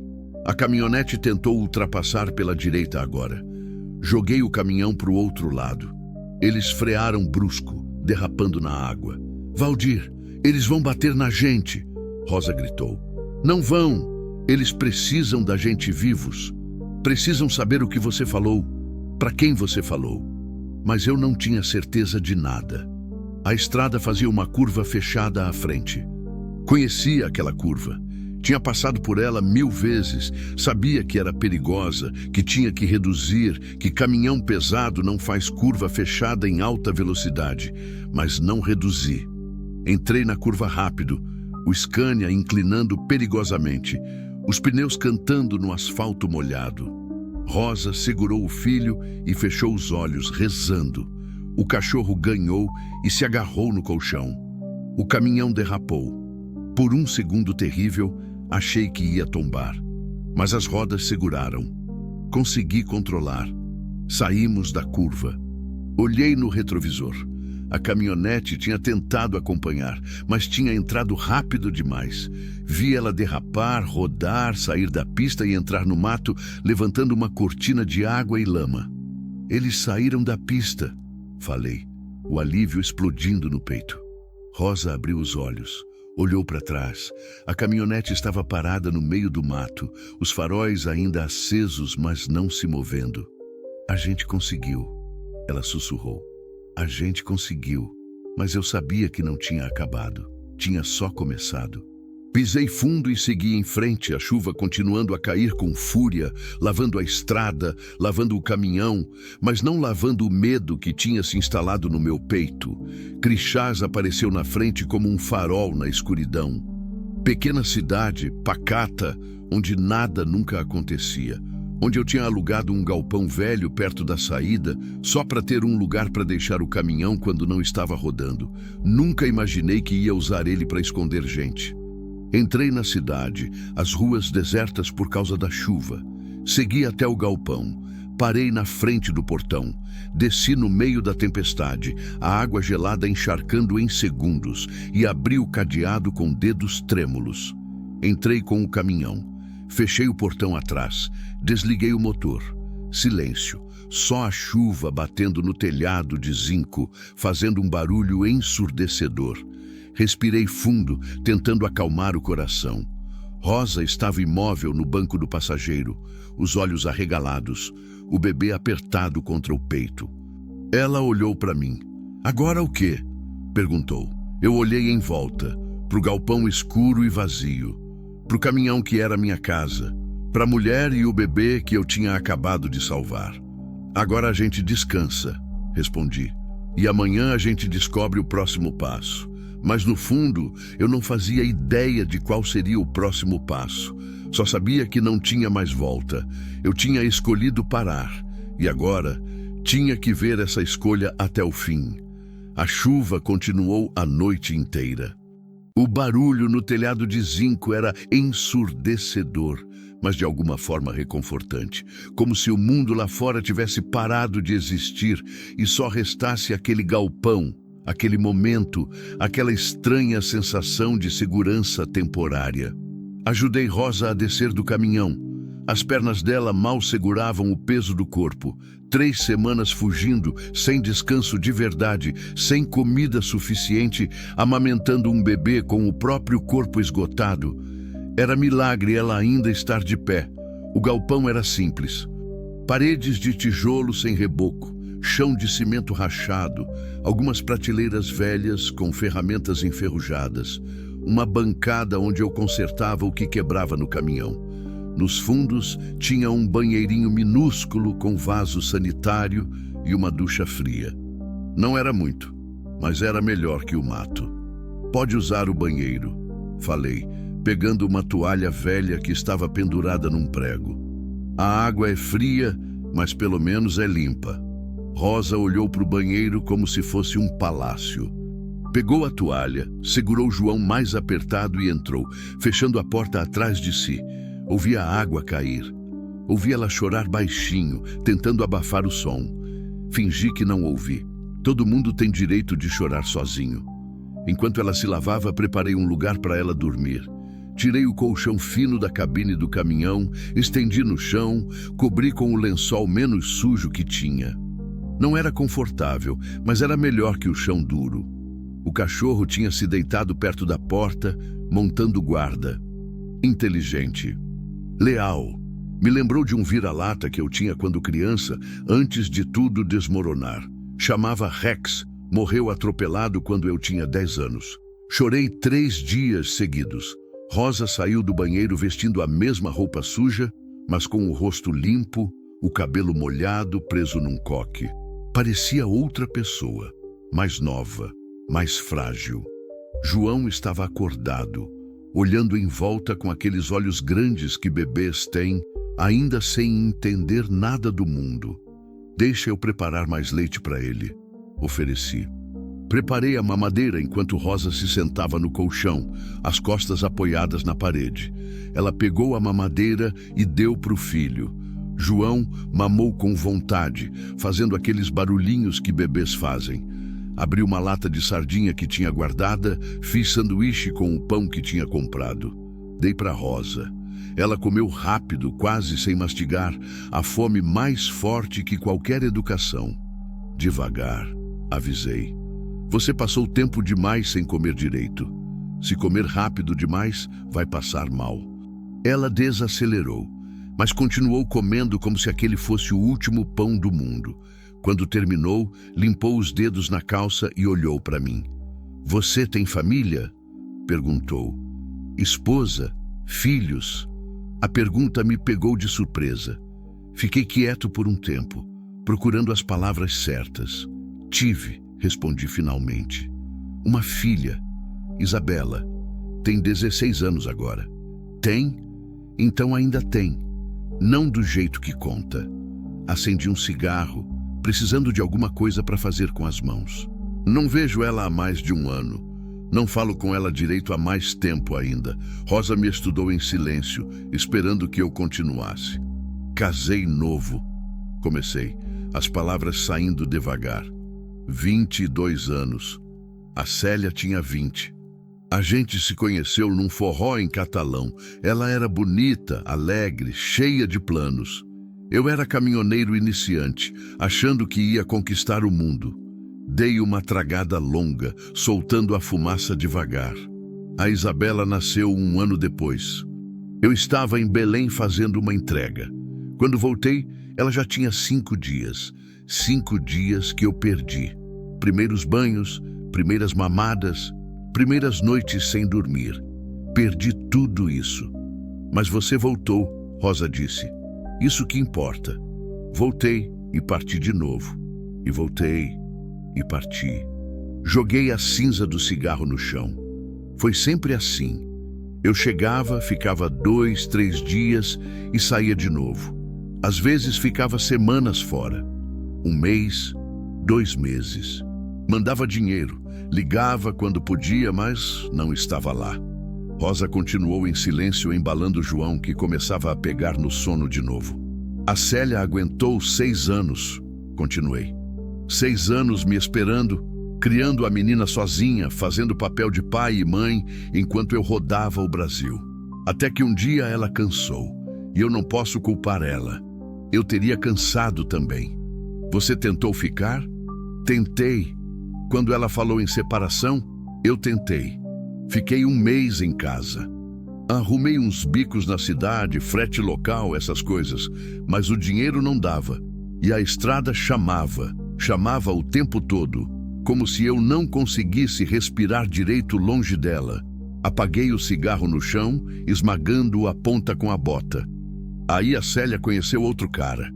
A caminhonete tentou ultrapassar pela direita agora. Joguei o caminhão para o outro lado. Eles frearam brusco, derrapando na água. "Valdir, eles vão bater na gente!" Rosa gritou. "Não vão! Eles precisam da gente vivos. Precisam saber o que você falou, para quem você falou." Mas eu não tinha certeza de nada. A estrada fazia uma curva fechada à frente. Conhecia aquela curva. Tinha passado por ela 1000 vezes. Sabia que era perigosa, que tinha que reduzir, que caminhão pesado não faz curva fechada em alta velocidade. Mas não reduzi. Entrei na curva rápido, o Scania inclinando perigosamente, os pneus cantando no asfalto molhado. Rosa segurou o filho e fechou os olhos, rezando. O cachorro ganhou e se agarrou no colchão. O caminhão derrapou. Por um segundo terrível, achei que ia tombar. Mas as rodas seguraram. Consegui controlar. Saímos da curva. Olhei no retrovisor. A caminhonete tinha tentado acompanhar, mas tinha entrado rápido demais. Vi ela derrapar, rodar, sair da pista e entrar no mato, levantando uma cortina de água e lama. "Eles saíram da pista", falei, o alívio explodindo no peito. Rosa abriu os olhos, olhou para trás. A caminhonete estava parada no meio do mato, os faróis ainda acesos, mas não se movendo. "A gente conseguiu", ela sussurrou. "A gente conseguiu", mas eu sabia que não tinha acabado. Tinha só começado. Pisei fundo e segui em frente, a chuva continuando a cair com fúria, lavando a estrada, lavando o caminhão, mas não lavando o medo que tinha se instalado no meu peito. Crixás apareceu na frente como um farol na escuridão. Pequena cidade, pacata, onde nada nunca acontecia. Onde eu tinha alugado um galpão velho perto da saída, só para ter um lugar para deixar o caminhão quando não estava rodando. Nunca imaginei que ia usar ele para esconder gente. Entrei na cidade, as ruas desertas por causa da chuva. Segui até o galpão. Parei na frente do portão. Desci no meio da tempestade, a água gelada encharcando em segundos, e abri o cadeado com dedos trêmulos. Entrei com o caminhão. Fechei o portão atrás, desliguei o motor. Silêncio, só a chuva batendo no telhado de zinco, fazendo um barulho ensurdecedor. Respirei fundo, tentando acalmar o coração. Rosa estava imóvel no banco do passageiro, os olhos arregalados, o bebê apertado contra o peito. Ela olhou para mim. "Agora o quê?" perguntou. Eu olhei em volta, para o galpão escuro e vazio. Para o caminhão que era minha casa, para a mulher e o bebê que eu tinha acabado de salvar. "Agora a gente descansa", respondi. "E amanhã a gente descobre o próximo passo." Mas no fundo, eu não fazia ideia de qual seria o próximo passo. Só sabia que não tinha mais volta. Eu tinha escolhido parar. E agora, tinha que ver essa escolha até o fim. A chuva continuou a noite inteira. O barulho no telhado de zinco era ensurdecedor, mas de alguma forma reconfortante, como se o mundo lá fora tivesse parado de existir e só restasse aquele galpão, aquele momento, aquela estranha sensação de segurança temporária. Ajudei Rosa a descer do caminhão. As pernas dela mal seguravam o peso do corpo. 3 semanas fugindo, sem descanso de verdade, sem comida suficiente, amamentando um bebê com o próprio corpo esgotado. Era milagre ela ainda estar de pé. O galpão era simples. Paredes de tijolo sem reboco, chão de cimento rachado, algumas prateleiras velhas com ferramentas enferrujadas, uma bancada onde eu consertava o que quebrava no caminhão. Nos fundos tinha um banheirinho minúsculo com vaso sanitário e uma ducha fria. Não era muito, mas era melhor que o mato. Pode usar o banheiro, falei, pegando uma toalha velha que estava pendurada num prego. A água é fria, mas pelo menos é limpa. Rosa olhou para o banheiro como se fosse um palácio. Pegou a toalha, segurou João mais apertado e entrou, fechando a porta atrás de si. Ouvi a água cair. Ouvi ela chorar baixinho, tentando abafar o som. Fingi que não ouvi. Todo mundo tem direito de chorar sozinho. Enquanto ela se lavava, preparei um lugar para ela dormir. Tirei o colchão fino da cabine do caminhão, estendi no chão, cobri com o lençol menos sujo que tinha. Não era confortável, mas era melhor que o chão duro. O cachorro tinha se deitado perto da porta, montando guarda. Inteligente. Leal. Me lembrou de um vira-lata que eu tinha quando criança, antes de tudo desmoronar. Chamava Rex. Morreu atropelado quando eu tinha 10 anos. Chorei 3 dias seguidos. Rosa saiu do banheiro vestindo a mesma roupa suja, mas com o rosto limpo, o cabelo molhado preso num coque. Parecia outra pessoa, mais nova, mais frágil. João estava acordado, olhando em volta com aqueles olhos grandes que bebês têm, ainda sem entender nada do mundo. Deixa eu preparar mais leite para ele, ofereci. Preparei a mamadeira enquanto Rosa se sentava no colchão, as costas apoiadas na parede. Ela pegou a mamadeira e deu para o filho. João mamou com vontade, fazendo aqueles barulhinhos que bebês fazem. Abri uma lata de sardinha que tinha guardada, fiz sanduíche com o pão que tinha comprado. Dei para Rosa. Ela comeu rápido, quase sem mastigar, a fome mais forte que qualquer educação. Devagar, avisei. Você passou tempo demais sem comer direito. Se comer rápido demais, vai passar mal. Ela desacelerou, mas continuou comendo como se aquele fosse o último pão do mundo. Quando terminou, limpou os dedos na calça e olhou para mim. Você tem família? Perguntou. Esposa? Filhos? A pergunta me pegou de surpresa. Fiquei quieto por um tempo, procurando as palavras certas. Tive. Respondi finalmente. Uma filha, Isabela. Tem 16 anos agora. Tem? Então ainda tem. Não do jeito que conta. Acendi um cigarro, precisando de alguma coisa para fazer com as mãos. Não vejo ela há mais de 1 ano. Não falo com ela direito há mais tempo ainda. Rosa me estudou em silêncio, esperando que eu continuasse. Casei novo. Comecei, as palavras saindo devagar. 22 anos. A Célia tinha 20. A gente se conheceu num forró em Catalão. Ela era bonita, alegre, cheia de planos. Eu era caminhoneiro iniciante, achando que ia conquistar o mundo. Dei uma tragada longa, soltando a fumaça devagar. A Isabela nasceu 1 ano depois. Eu estava em Belém fazendo uma entrega. Quando voltei, ela já tinha 5 dias. 5 dias que eu perdi. Primeiros banhos, primeiras mamadas, primeiras noites sem dormir. Perdi tudo isso. Mas você voltou, Rosa disse. Isso que importa. Voltei e parti de novo. E voltei e parti. Joguei a cinza do cigarro no chão. Foi sempre assim. Eu chegava, ficava 2, 3 dias e saía de novo. Às vezes ficava semanas fora. 1 mês, 2 meses. Mandava dinheiro, ligava quando podia, mas não estava lá. Rosa continuou em silêncio, embalando João, que começava a pegar no sono de novo. A Célia aguentou 6 anos, continuei. 6 anos me esperando, criando a menina sozinha, fazendo papel de pai e mãe, enquanto eu rodava o Brasil. Até que um dia ela cansou, e eu não posso culpar ela. Eu teria cansado também. Você tentou ficar? Tentei. Quando ela falou em separação, eu tentei. Fiquei 1 mês em casa. Arrumei uns bicos na cidade, frete local, essas coisas, mas o dinheiro não dava. E a estrada chamava o tempo todo, como se eu não conseguisse respirar direito longe dela. Apaguei o cigarro no chão, esmagando-o a ponta com a bota. Aí a Célia conheceu outro cara.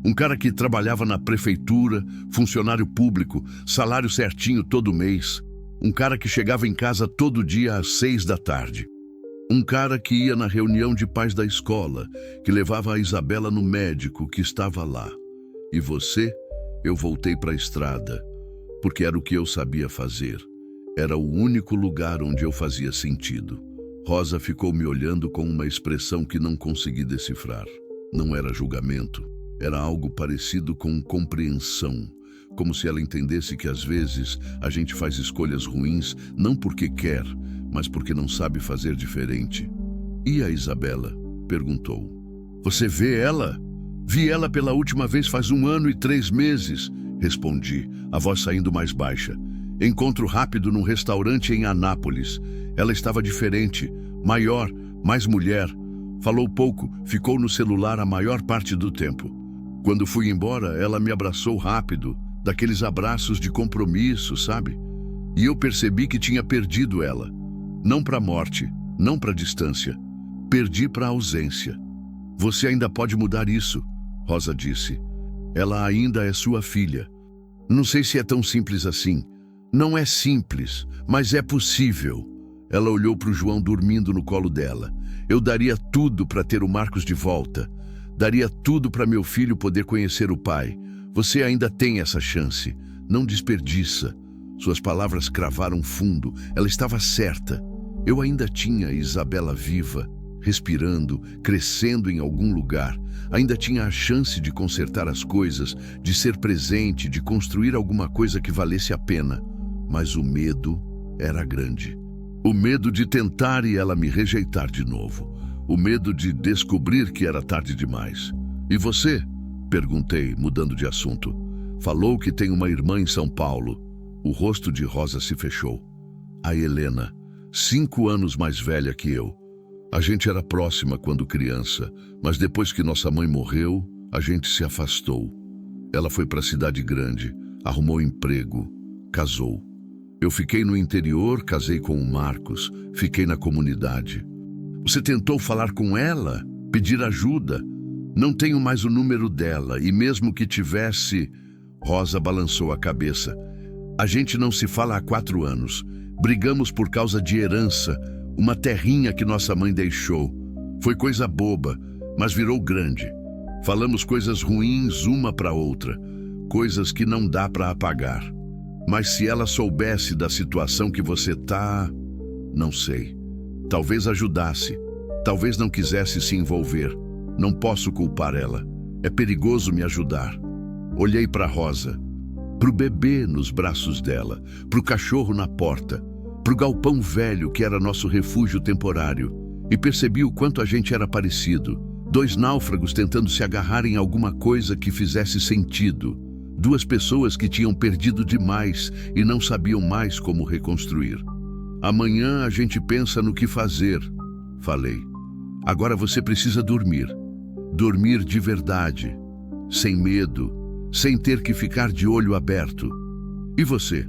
Um cara que trabalhava na prefeitura, funcionário público, salário certinho todo mês. Um cara que chegava em casa todo dia às 6 da tarde. Um cara que ia na reunião de pais da escola, que levava a Isabela no médico que estava lá. E você? Eu voltei para a estrada, porque era o que eu sabia fazer. Era o único lugar onde eu fazia sentido. Rosa ficou me olhando com uma expressão que não consegui decifrar. Não era julgamento, era algo parecido com compreensão, como se ela entendesse que às vezes a gente faz escolhas ruins não porque quer, mas porque não sabe fazer diferente. E a Isabela? Perguntou. Você vê ela? Vi ela pela última vez faz 1 ano e 3 meses, respondi, a voz saindo mais baixa. Encontro rápido num restaurante em Anápolis. Ela estava diferente, maior, mais mulher. Falou pouco, ficou no celular a maior parte do tempo. Quando fui embora, ela me abraçou rápido, daqueles abraços de compromisso, sabe? E eu percebi que tinha perdido ela. Não para a morte, não para a distância. Perdi para a ausência. Você ainda pode mudar isso, Rosa disse. Ela ainda é sua filha. Não sei se é tão simples assim. Não é simples, mas é possível. Ela olhou para o João dormindo no colo dela. Eu daria tudo para ter o Marcos de volta. Daria tudo para meu filho poder conhecer o pai. Você ainda tem essa chance. Não desperdiça. Suas palavras cravaram fundo. Ela estava certa. Eu ainda tinha Isabela viva, respirando, crescendo em algum lugar. Ainda tinha a chance de consertar as coisas, de ser presente, de construir alguma coisa que valesse a pena. Mas o medo era grande. O medo de tentar e ela me rejeitar de novo. O medo de descobrir que era tarde demais. E você? Perguntei, mudando de assunto. Falou que tem uma irmã em São Paulo. O rosto de Rosa se fechou. A Helena, 5 anos mais velha que eu. A gente era próxima quando criança, mas depois que nossa mãe morreu, a gente se afastou. Ela foi para a cidade grande, arrumou emprego, casou. Eu fiquei no interior, casei com o Marcos, fiquei na comunidade. Você tentou falar com ela? Pedir ajuda? Não tenho mais o número dela, e mesmo que tivesse... Rosa balançou a cabeça. A gente não se fala há 4 anos. Brigamos por causa de herança, uma terrinha que nossa mãe deixou. Foi coisa boba, mas virou grande. Falamos coisas ruins uma para outra, coisas que não dá para apagar. Mas se ela soubesse da situação que você tá... Não sei. Talvez ajudasse. Talvez não quisesse se envolver. Não posso culpar ela. É perigoso me ajudar. Olhei para Rosa. Pro bebê nos braços dela. Pro cachorro na porta. Pro galpão velho que era nosso refúgio temporário. E percebi o quanto a gente era parecido. 2 náufragos tentando se agarrar em alguma coisa que fizesse sentido. 2 pessoas que tinham perdido demais e não sabiam mais como reconstruir. Amanhã a gente pensa no que fazer, falei. Agora você precisa dormir. Dormir de verdade, sem medo, sem ter que ficar de olho aberto. E você?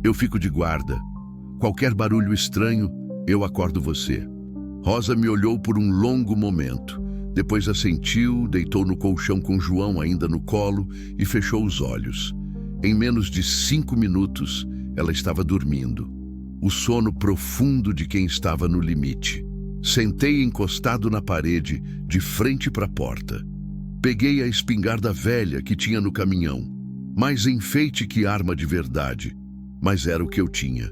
Eu fico de guarda. Qualquer barulho estranho, eu acordo você. Rosa me olhou por um longo momento. Depois assentiu, deitou no colchão com João ainda no colo e fechou os olhos. Em menos de 5 minutos, ela estava dormindo. O sono profundo de quem estava no limite. Sentei encostado na parede, de frente para a porta. Peguei a espingarda velha que tinha no caminhão. Mais enfeite que arma de verdade. Mas era o que eu tinha.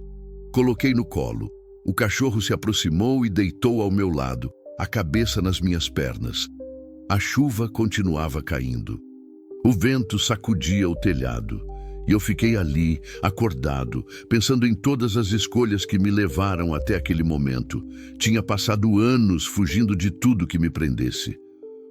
Coloquei no colo. O cachorro se aproximou e deitou ao meu lado, a cabeça nas minhas pernas. A chuva continuava caindo. O vento sacudia o telhado. E eu fiquei ali, acordado, pensando em todas as escolhas que me levaram até aquele momento. Tinha passado anos fugindo de tudo que me prendesse.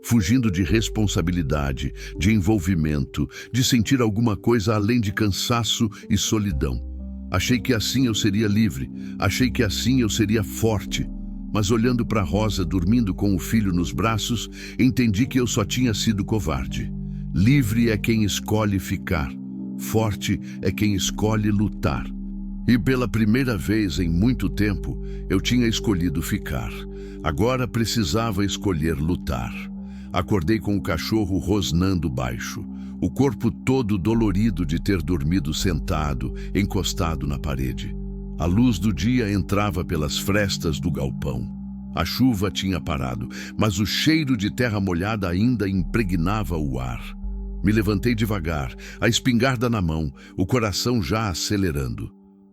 Fugindo de responsabilidade, de envolvimento, de sentir alguma coisa além de cansaço e solidão. Achei que assim eu seria livre, achei que assim eu seria forte. Mas olhando para Rosa dormindo com o filho nos braços, entendi que eu só tinha sido covarde. Livre é quem escolhe ficar. Forte é quem escolhe lutar. E pela primeira vez em muito tempo, eu tinha escolhido ficar. Agora precisava escolher lutar. Acordei com o cachorro rosnando baixo, o corpo todo dolorido de ter dormido sentado, encostado na parede. A luz do dia entrava pelas frestas do galpão. A chuva tinha parado, mas o cheiro de terra molhada ainda impregnava o ar. Me levantei devagar, a espingarda na mão, o coração já acelerando.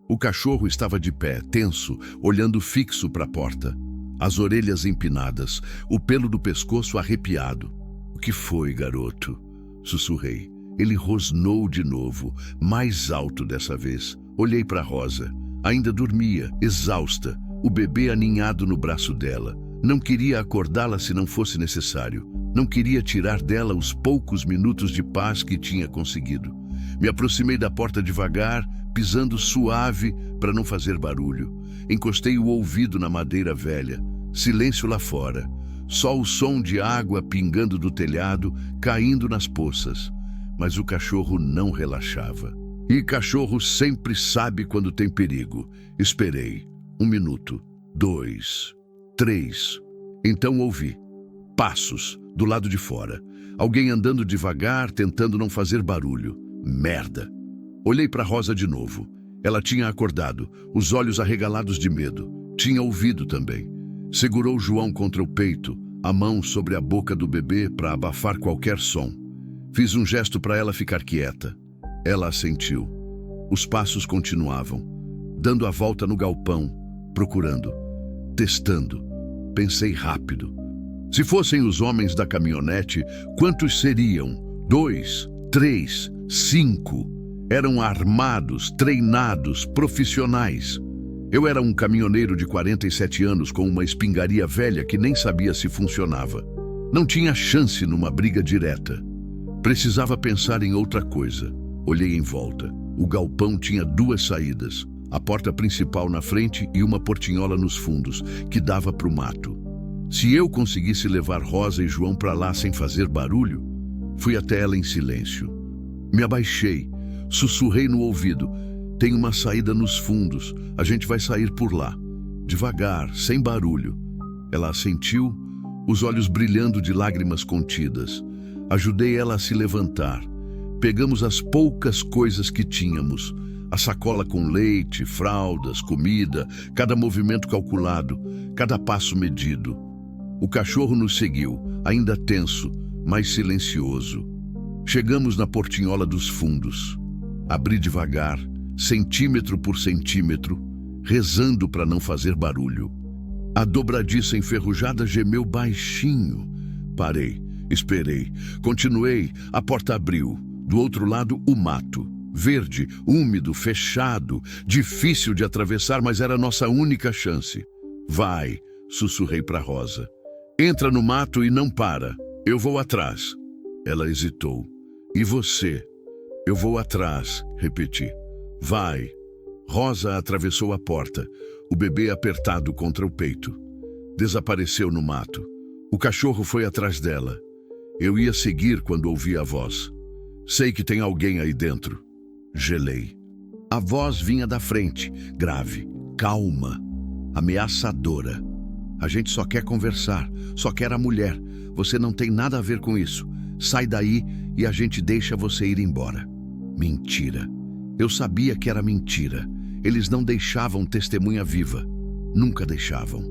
O cachorro estava de pé, tenso, olhando fixo para a porta. As orelhas empinadas, o pelo do pescoço arrepiado. "O que foi, garoto?" sussurrei. Ele rosnou de novo, mais alto dessa vez. Olhei para Rosa. Ainda dormia, exausta, o bebê aninhado no braço dela. Não queria acordá-la se não fosse necessário. Não queria tirar dela os poucos minutos de paz que tinha conseguido. Me aproximei da porta devagar, pisando suave para não fazer barulho. Encostei o ouvido na madeira velha. Silêncio lá fora. Só o som de água pingando do telhado, caindo nas poças. Mas o cachorro não relaxava. E cachorro sempre sabe quando tem perigo. Esperei. 1 minuto, 2, 3. Então ouvi. Passos, do lado de fora. Alguém andando devagar, tentando não fazer barulho. Merda. Olhei para Rosa de novo. Ela tinha acordado, os olhos arregalados de medo. Tinha ouvido também. Segurou João contra o peito, a mão sobre a boca do bebê para abafar qualquer som. Fiz um gesto para ela ficar quieta. Ela assentiu. Os passos continuavam, dando a volta no galpão, procurando, testando. Pensei rápido. Se fossem os homens da caminhonete, quantos seriam? 2, 3, 5. Eram armados, treinados, profissionais. Eu era um caminhoneiro de 47 anos com uma espingaria velha que nem sabia se funcionava. Não tinha chance numa briga direta. Precisava pensar em outra coisa. Olhei em volta. O galpão tinha 2 saídas. A porta principal na frente e uma portinhola nos fundos, que dava para o mato. Se eu conseguisse levar Rosa e João para lá sem fazer barulho, fui até ela em silêncio. Me abaixei, sussurrei no ouvido. Tem uma saída nos fundos, a gente vai sair por lá. Devagar, sem barulho. Ela assentiu, os olhos brilhando de lágrimas contidas. Ajudei ela a se levantar. Pegamos as poucas coisas que tínhamos. A sacola com leite, fraldas, comida, cada movimento calculado, cada passo medido. O cachorro nos seguiu, ainda tenso, mas silencioso. Chegamos na portinhola dos fundos. Abri devagar, centímetro por centímetro, rezando para não fazer barulho. A dobradiça enferrujada gemeu baixinho. Parei, esperei, continuei, a porta abriu. Do outro lado, o mato. Verde, úmido, fechado, difícil de atravessar, mas era nossa única chance. Vai, sussurrei para Rosa. Entra no mato e não para. Eu vou atrás. Ela hesitou. E você? Eu vou atrás, repeti. Vai. Rosa atravessou a porta, o bebê apertado contra o peito. Desapareceu no mato. O cachorro foi atrás dela. Eu ia seguir quando ouvi a voz. Sei que tem alguém aí dentro. Gelei. A voz vinha da frente, grave, calma, ameaçadora. A gente só quer conversar, só quer a mulher. Você não tem nada a ver com isso. Sai daí e a gente deixa você ir embora. Mentira. Eu sabia que era mentira. Eles não deixavam testemunha viva. Nunca deixavam.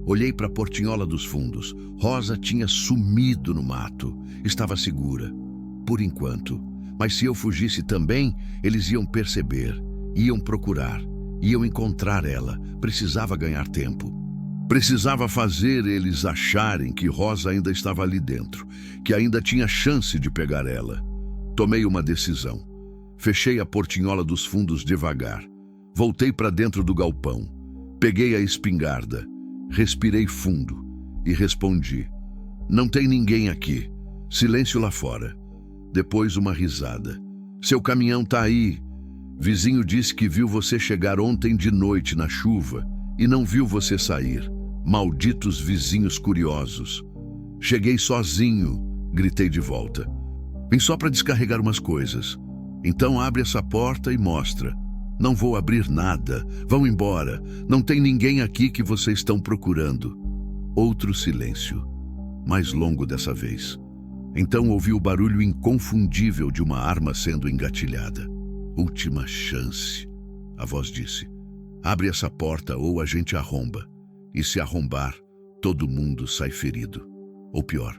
Olhei para a portinhola dos fundos. Rosa tinha sumido no mato. Estava segura. Por enquanto. Mas se eu fugisse também, eles iam perceber. Iam procurar. Iam encontrar ela. Precisava ganhar tempo. Precisava fazer eles acharem que Rosa ainda estava ali dentro. Que ainda tinha chance de pegar ela. Tomei uma decisão. Fechei a portinhola dos fundos devagar. Voltei para dentro do galpão. Peguei a espingarda. Respirei fundo e respondi. Não tem ninguém aqui. Silêncio lá fora. Depois uma risada. Seu caminhão tá aí. Vizinho disse que viu você chegar ontem de noite na chuva e não viu você sair. Malditos vizinhos curiosos. Cheguei sozinho, gritei de volta. Vim só para descarregar umas coisas. Então abre essa porta e mostra. Não vou abrir nada. Vão embora. Não tem ninguém aqui que vocês estão procurando. Outro silêncio, mais longo dessa vez. Então ouvi o barulho inconfundível de uma arma sendo engatilhada. Última chance, a voz disse. Abre essa porta ou a gente arromba. E se arrombar, todo mundo sai ferido. Ou pior,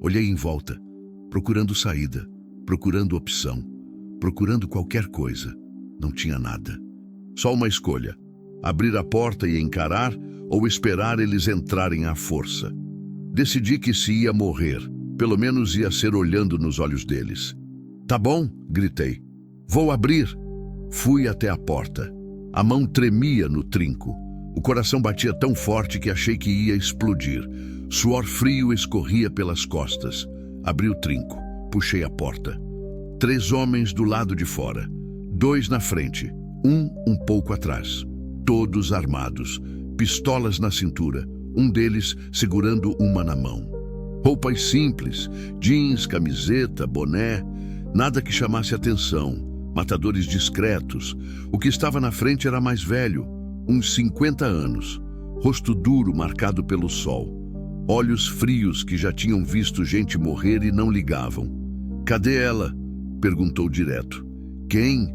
olhei em volta, procurando saída, procurando opção, procurando qualquer coisa. Não tinha nada. Só uma escolha: abrir a porta e encarar ou esperar eles entrarem à força. Decidi que se ia morrer, pelo menos ia ser olhando nos olhos deles. Tá bom, gritei. Vou abrir. Fui até a porta. A mão tremia no trinco. O coração batia tão forte que achei que ia explodir. Suor frio escorria pelas costas. Abri o trinco. Puxei a porta. 3 homens do lado de fora. 2 na frente. Um pouco atrás. Todos armados. Pistolas na cintura. Um deles segurando uma na mão. Roupas simples. Jeans, camiseta, boné. Nada que chamasse atenção. Matadores discretos. O que estava na frente era mais velho. Uns 50 anos. Rosto duro marcado pelo sol. Olhos frios que já tinham visto gente morrer e não ligavam. Cadê ela? Perguntou direto. Quem?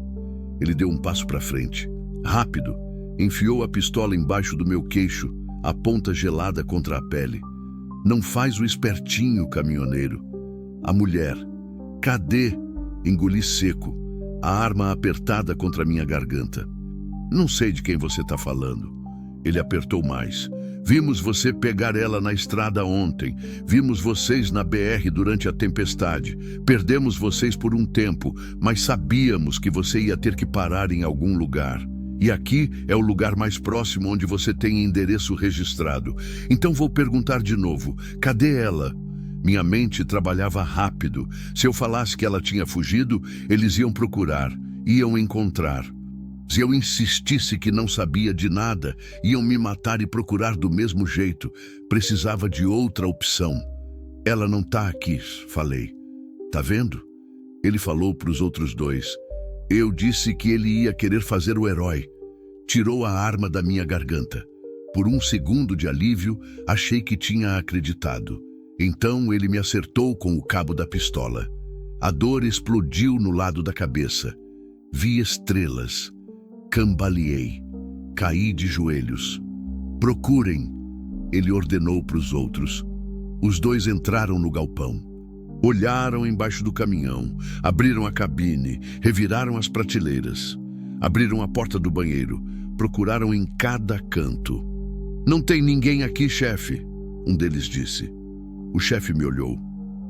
Ele deu um passo para frente. Rápido. Enfiou a pistola embaixo do meu queixo, a ponta gelada contra a pele. Não faz o espertinho, caminhoneiro. A mulher. Cadê? Engoli seco, a arma apertada contra minha garganta. Não sei de quem você está falando. Ele apertou mais. Vimos você pegar ela na estrada ontem. Vimos vocês na BR durante a tempestade. Perdemos vocês por um tempo, mas sabíamos que você ia ter que parar em algum lugar. E aqui é o lugar mais próximo onde você tem endereço registrado. Então vou perguntar de novo. Cadê ela? Minha mente trabalhava rápido. Se eu falasse que ela tinha fugido, eles iam procurar, iam encontrar. Se eu insistisse que não sabia de nada, iam me matar e procurar do mesmo jeito. Precisava de outra opção. Ela não está aqui, falei. Tá vendo? Ele falou para os outros 2. Eu disse que ele ia querer fazer o herói. Tirou a arma da minha garganta. Por um segundo de alívio, achei que tinha acreditado. Então ele me acertou com o cabo da pistola. A dor explodiu no lado da cabeça. Vi estrelas. Cambaleei. Caí de joelhos. Procurem, ele ordenou para os outros. Os 2 entraram no galpão. Olharam embaixo do caminhão, abriram a cabine, reviraram as prateleiras. Abriram a porta do banheiro, procuraram em cada canto. Não tem ninguém aqui, chefe, um deles disse. O chefe me olhou,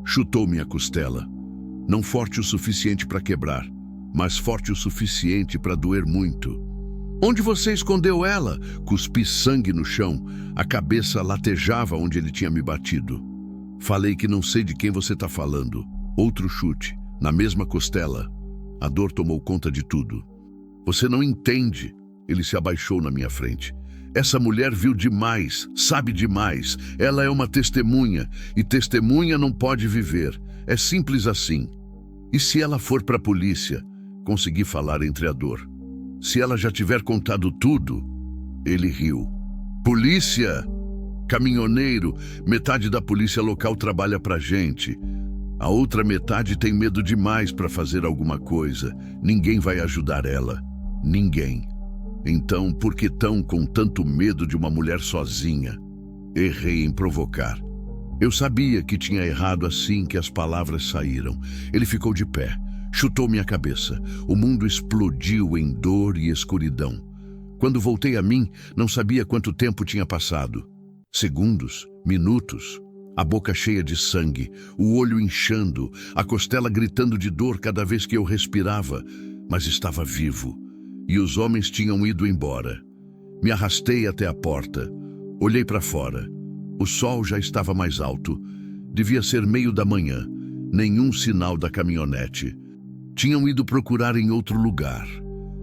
chutou minha costela. Não forte o suficiente para quebrar, mas forte o suficiente para doer muito. Onde você escondeu ela? Cuspi sangue no chão. A cabeça latejava onde ele tinha me batido. Falei que não sei de quem você está falando. Outro chute, na mesma costela. A dor tomou conta de tudo. Você não entende. Ele se abaixou na minha frente. Essa mulher viu demais, sabe demais. Ela é uma testemunha, e testemunha não pode viver. É simples assim. E se ela for para a polícia? Consegui falar entre a dor. Se ela já tiver contado tudo? Ele riu. Polícia? Caminhoneiro, metade da polícia local trabalha pra gente. A outra metade tem medo demais para fazer alguma coisa. Ninguém vai ajudar ela. Ninguém. Então, por que tão com tanto medo de uma mulher sozinha? Errei em provocar. Eu sabia que tinha errado assim que as palavras saíram. Ele ficou de pé. Chutou minha cabeça. O mundo explodiu em dor e escuridão. Quando voltei a mim, não sabia quanto tempo tinha passado. Segundos, minutos, a boca cheia de sangue, o olho inchando, a costela gritando de dor cada vez que eu respirava, mas estava vivo. E os homens tinham ido embora. Me arrastei até a porta. Olhei para fora. O sol já estava mais alto. Devia ser meio-da-manhã. Nenhum sinal da caminhonete. Tinham ido procurar em outro lugar.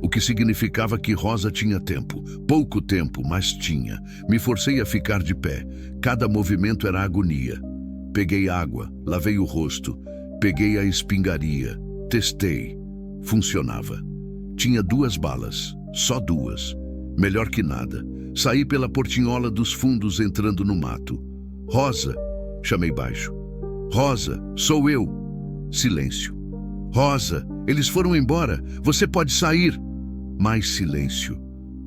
o que significava que Rosa tinha tempo. Pouco tempo, mas tinha. Me forcei a ficar de pé. Cada movimento era agonia. Peguei água, lavei o rosto, peguei a espingaria, testei. Funcionava. Tinha 2 balas, só 2. Melhor que nada. Saí pela portinhola dos fundos entrando no mato. Rosa, chamei baixo. Rosa, sou eu. Silêncio. Rosa, eles foram embora. Você pode sair. Mais silêncio.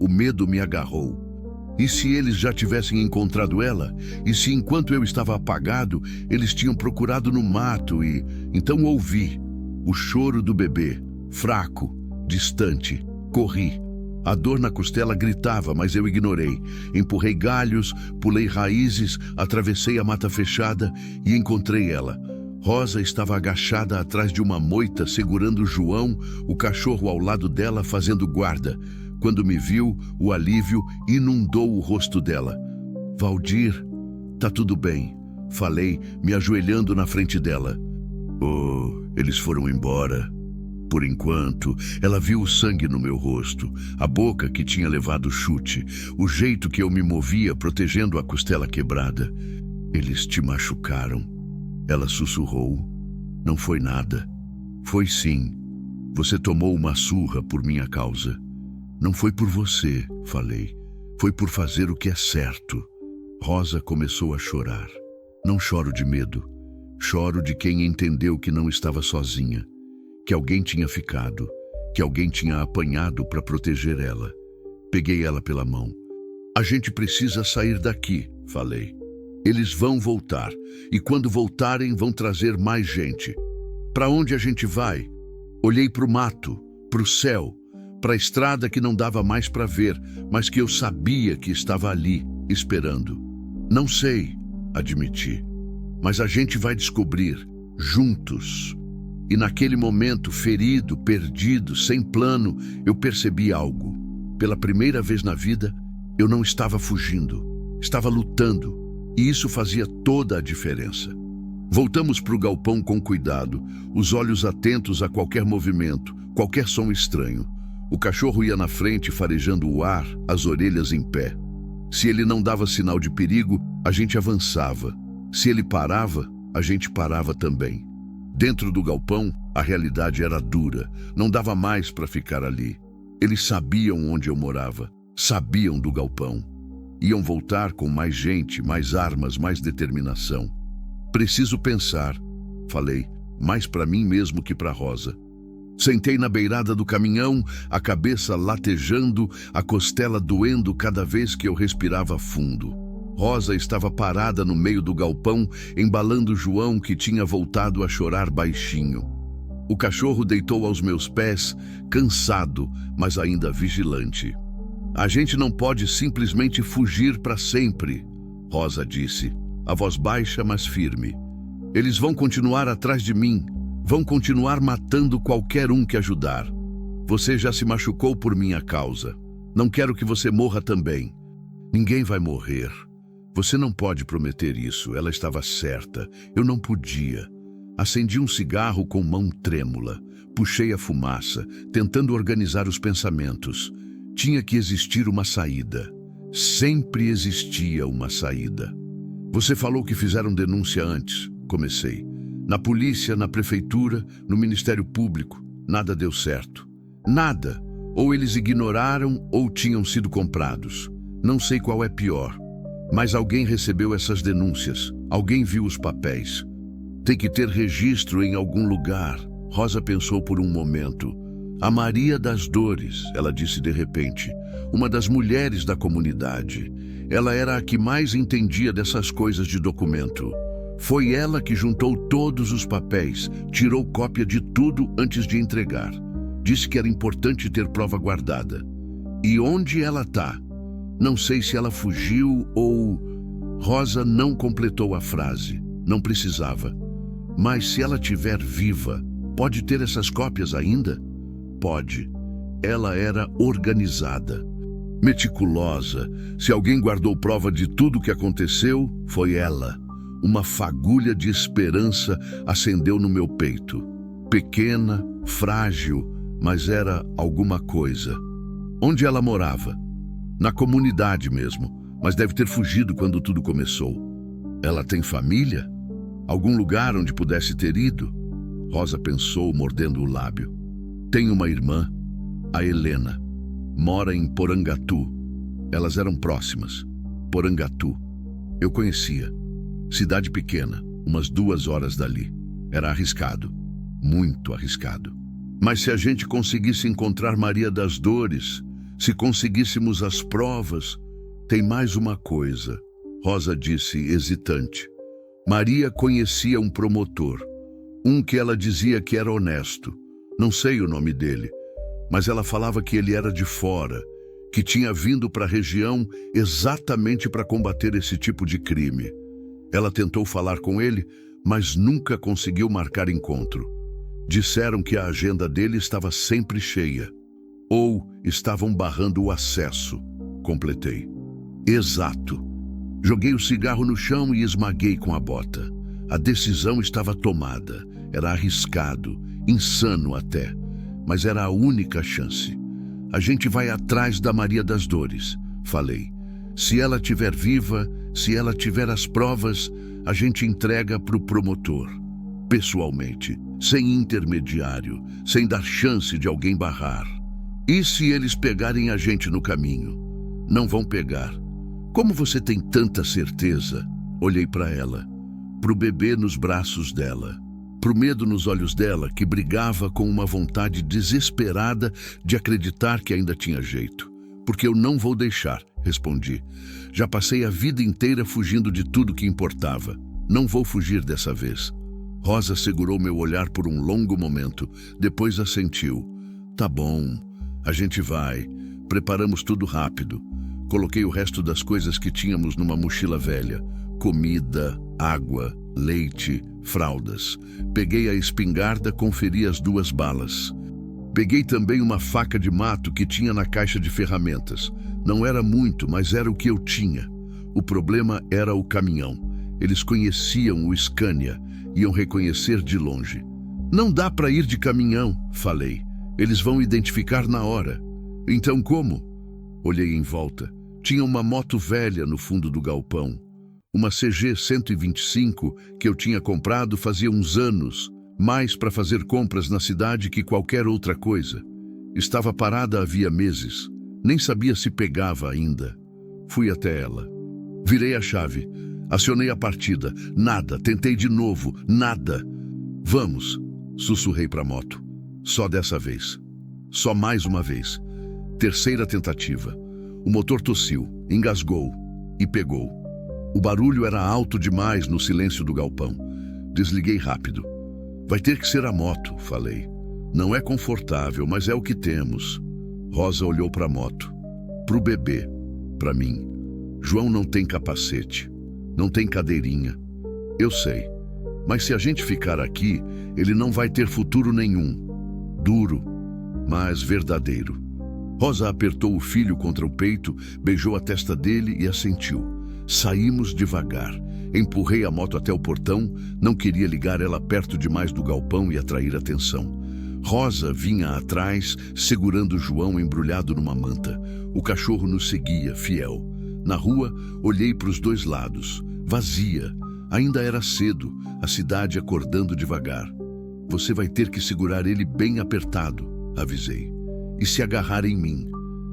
O medo me agarrou. E se eles já tivessem encontrado ela? E se enquanto eu estava apagado, eles tinham procurado no mato e... Então ouvi o choro do bebê, fraco, distante. Corri. A dor na costela gritava, mas eu ignorei. Empurrei galhos, pulei raízes, atravessei a mata fechada e encontrei ela. Rosa estava agachada atrás de uma moita, segurando João, o cachorro ao lado dela, fazendo guarda. Quando me viu, o alívio inundou o rosto dela. Valdir, tá tudo bem, falei, me ajoelhando na frente dela. Oh, eles foram embora. Por enquanto, ela viu o sangue no meu rosto, a boca que tinha levado o chute, o jeito que eu me movia protegendo a costela quebrada. Eles te machucaram. Ela sussurrou. Não foi nada. Foi sim. Você tomou uma surra por minha causa. Não foi por você, falei. Foi por fazer o que é certo. Rosa começou a chorar. Não choro de medo. Choro de quem entendeu que não estava sozinha. Que alguém tinha ficado. Que alguém tinha apanhado para proteger ela. Peguei ela pela mão. A gente precisa sair daqui, falei. Eles vão voltar. E quando voltarem, vão trazer mais gente. Para onde a gente vai? Olhei para o mato, para o céu, para a estrada que não dava mais para ver, mas que eu sabia que estava ali, esperando. Não sei, admiti. Mas a gente vai descobrir, juntos. E naquele momento, ferido, perdido, sem plano, eu percebi algo. Pela primeira vez na vida, eu não estava fugindo. Estava lutando. E isso fazia toda a diferença. Voltamos para o galpão com cuidado, os olhos atentos a qualquer movimento, qualquer som estranho. O cachorro ia na frente farejando o ar, as orelhas em pé. Se ele não dava sinal de perigo, a gente avançava. Se ele parava, a gente parava também. Dentro do galpão, a realidade era dura. Não dava mais para ficar ali. Eles sabiam onde eu morava, sabiam do galpão. Iam voltar com mais gente, mais armas, mais determinação. Preciso pensar, falei, mais para mim mesmo que para Rosa. Sentei na beirada do caminhão, a cabeça latejando, a costela doendo cada vez que eu respirava fundo. Rosa estava parada no meio do galpão, embalando João, que tinha voltado a chorar baixinho. O cachorro deitou aos meus pés, cansado, mas ainda vigilante. A gente não pode simplesmente fugir para sempre, Rosa disse, a voz baixa, mas firme. Eles vão continuar atrás de mim, vão continuar matando qualquer um que ajudar. Você já se machucou por minha causa. Não quero que você morra também. Ninguém vai morrer. Você não pode prometer isso. Ela estava certa. Eu não podia. Acendi um cigarro com mão trêmula. Puxei a fumaça, tentando organizar os pensamentos. Tinha que existir uma saída. Sempre existia uma saída. Você falou que fizeram denúncia antes, comecei. Na polícia, na prefeitura, no Ministério Público. Nada deu certo. Nada. Ou eles ignoraram ou tinham sido comprados. Não sei qual é pior. Mas alguém recebeu essas denúncias. Alguém viu os papéis. Tem que ter registro em algum lugar. Rosa pensou por um momento. A Maria das Dores, ela disse de repente, uma das mulheres da comunidade. Ela era a que mais entendia dessas coisas de documento. Foi ela que juntou todos os papéis, tirou cópia de tudo antes de entregar. Disse que era importante ter prova guardada. E onde ela está? Não sei se ela fugiu ou... Rosa não completou a frase. Não precisava. Mas se ela estiver viva, pode ter essas cópias ainda? Pode. Ela era organizada, meticulosa. Se alguém guardou prova de tudo o que aconteceu, foi ela. Uma fagulha de esperança acendeu no meu peito. Pequena, frágil, mas era alguma coisa. Onde ela morava? Na comunidade mesmo, mas deve ter fugido quando tudo começou. Ela tem família? Algum lugar onde pudesse ter ido? Rosa pensou, mordendo o lábio. Tem uma irmã, a Helena. Mora em Porangatu. Elas eram próximas. Porangatu. Eu conhecia. Cidade pequena, umas 2 horas dali. Era arriscado. Muito arriscado. Mas se a gente conseguisse encontrar Maria das Dores, se conseguíssemos as provas... Tem mais uma coisa, Rosa disse, hesitante. Maria conhecia um promotor. Um que ela dizia que era honesto. Não sei o nome dele, mas ela falava que ele era de fora, que tinha vindo para a região exatamente para combater esse tipo de crime. Ela tentou falar com ele, mas nunca conseguiu marcar encontro. Disseram que a agenda dele estava sempre cheia. Ou estavam barrando o acesso, completei. Exato. Joguei o cigarro no chão e esmaguei com a bota. A decisão estava tomada. Era arriscado, insano até, mas era a única chance. A gente vai atrás da Maria das Dores, falei. Se ela estiver viva, se ela tiver as provas, a gente entrega para o promotor, pessoalmente, sem intermediário, sem dar chance de alguém barrar. E se eles pegarem a gente no caminho? Não vão pegar. Como você tem tanta certeza? Olhei para ela, pro bebê nos braços dela, pro medo nos olhos dela, que brigava com uma vontade desesperada de acreditar que ainda tinha jeito. Porque eu não vou deixar, respondi. Já passei a vida inteira fugindo de tudo que importava. Não vou fugir dessa vez. Rosa segurou meu olhar por um longo momento, depois assentiu. Tá bom, a gente vai. Preparamos tudo rápido. Coloquei o resto das coisas que tínhamos numa mochila velha. Comida, água, leite, fraldas. Peguei a espingarda, conferi as 2 balas. Peguei também uma faca de mato que tinha na caixa de ferramentas. Não era muito, mas era o que eu tinha. O problema era o caminhão. Eles conheciam o Scania, iam reconhecer de longe. Não dá para ir de caminhão, falei. Eles vão identificar na hora. Então como? Olhei em volta. Tinha uma moto velha no fundo do galpão. Uma CG 125 que eu tinha comprado fazia uns anos, mais para fazer compras na cidade que qualquer outra coisa. Estava parada havia meses. Nem sabia se pegava ainda. Fui até ela. Virei a chave. Acionei a partida. Nada. Tentei de novo. Nada. Vamos, sussurrei para a moto. Só dessa vez. Só mais uma vez. Terceira tentativa. O motor tossiu, engasgou e pegou. O barulho era alto demais no silêncio do galpão. Desliguei rápido. Vai ter que ser a moto, falei. Não é confortável, mas é o que temos. Rosa olhou para a moto. Pro bebê. Para mim. João não tem capacete. Não tem cadeirinha. Eu sei. Mas se a gente ficar aqui, ele não vai ter futuro nenhum. Duro, mas verdadeiro. Rosa apertou o filho contra o peito, beijou a testa dele e assentiu. Saímos devagar. Empurrei a moto até o portão, não queria ligar ela perto demais do galpão e atrair atenção. Rosa vinha atrás, segurando João embrulhado numa manta. O cachorro nos seguia, fiel. Na rua, olhei para os 2 lados. Vazia. Ainda era cedo, a cidade acordando devagar. Você vai ter que segurar ele bem apertado, avisei. E se agarrar em mim.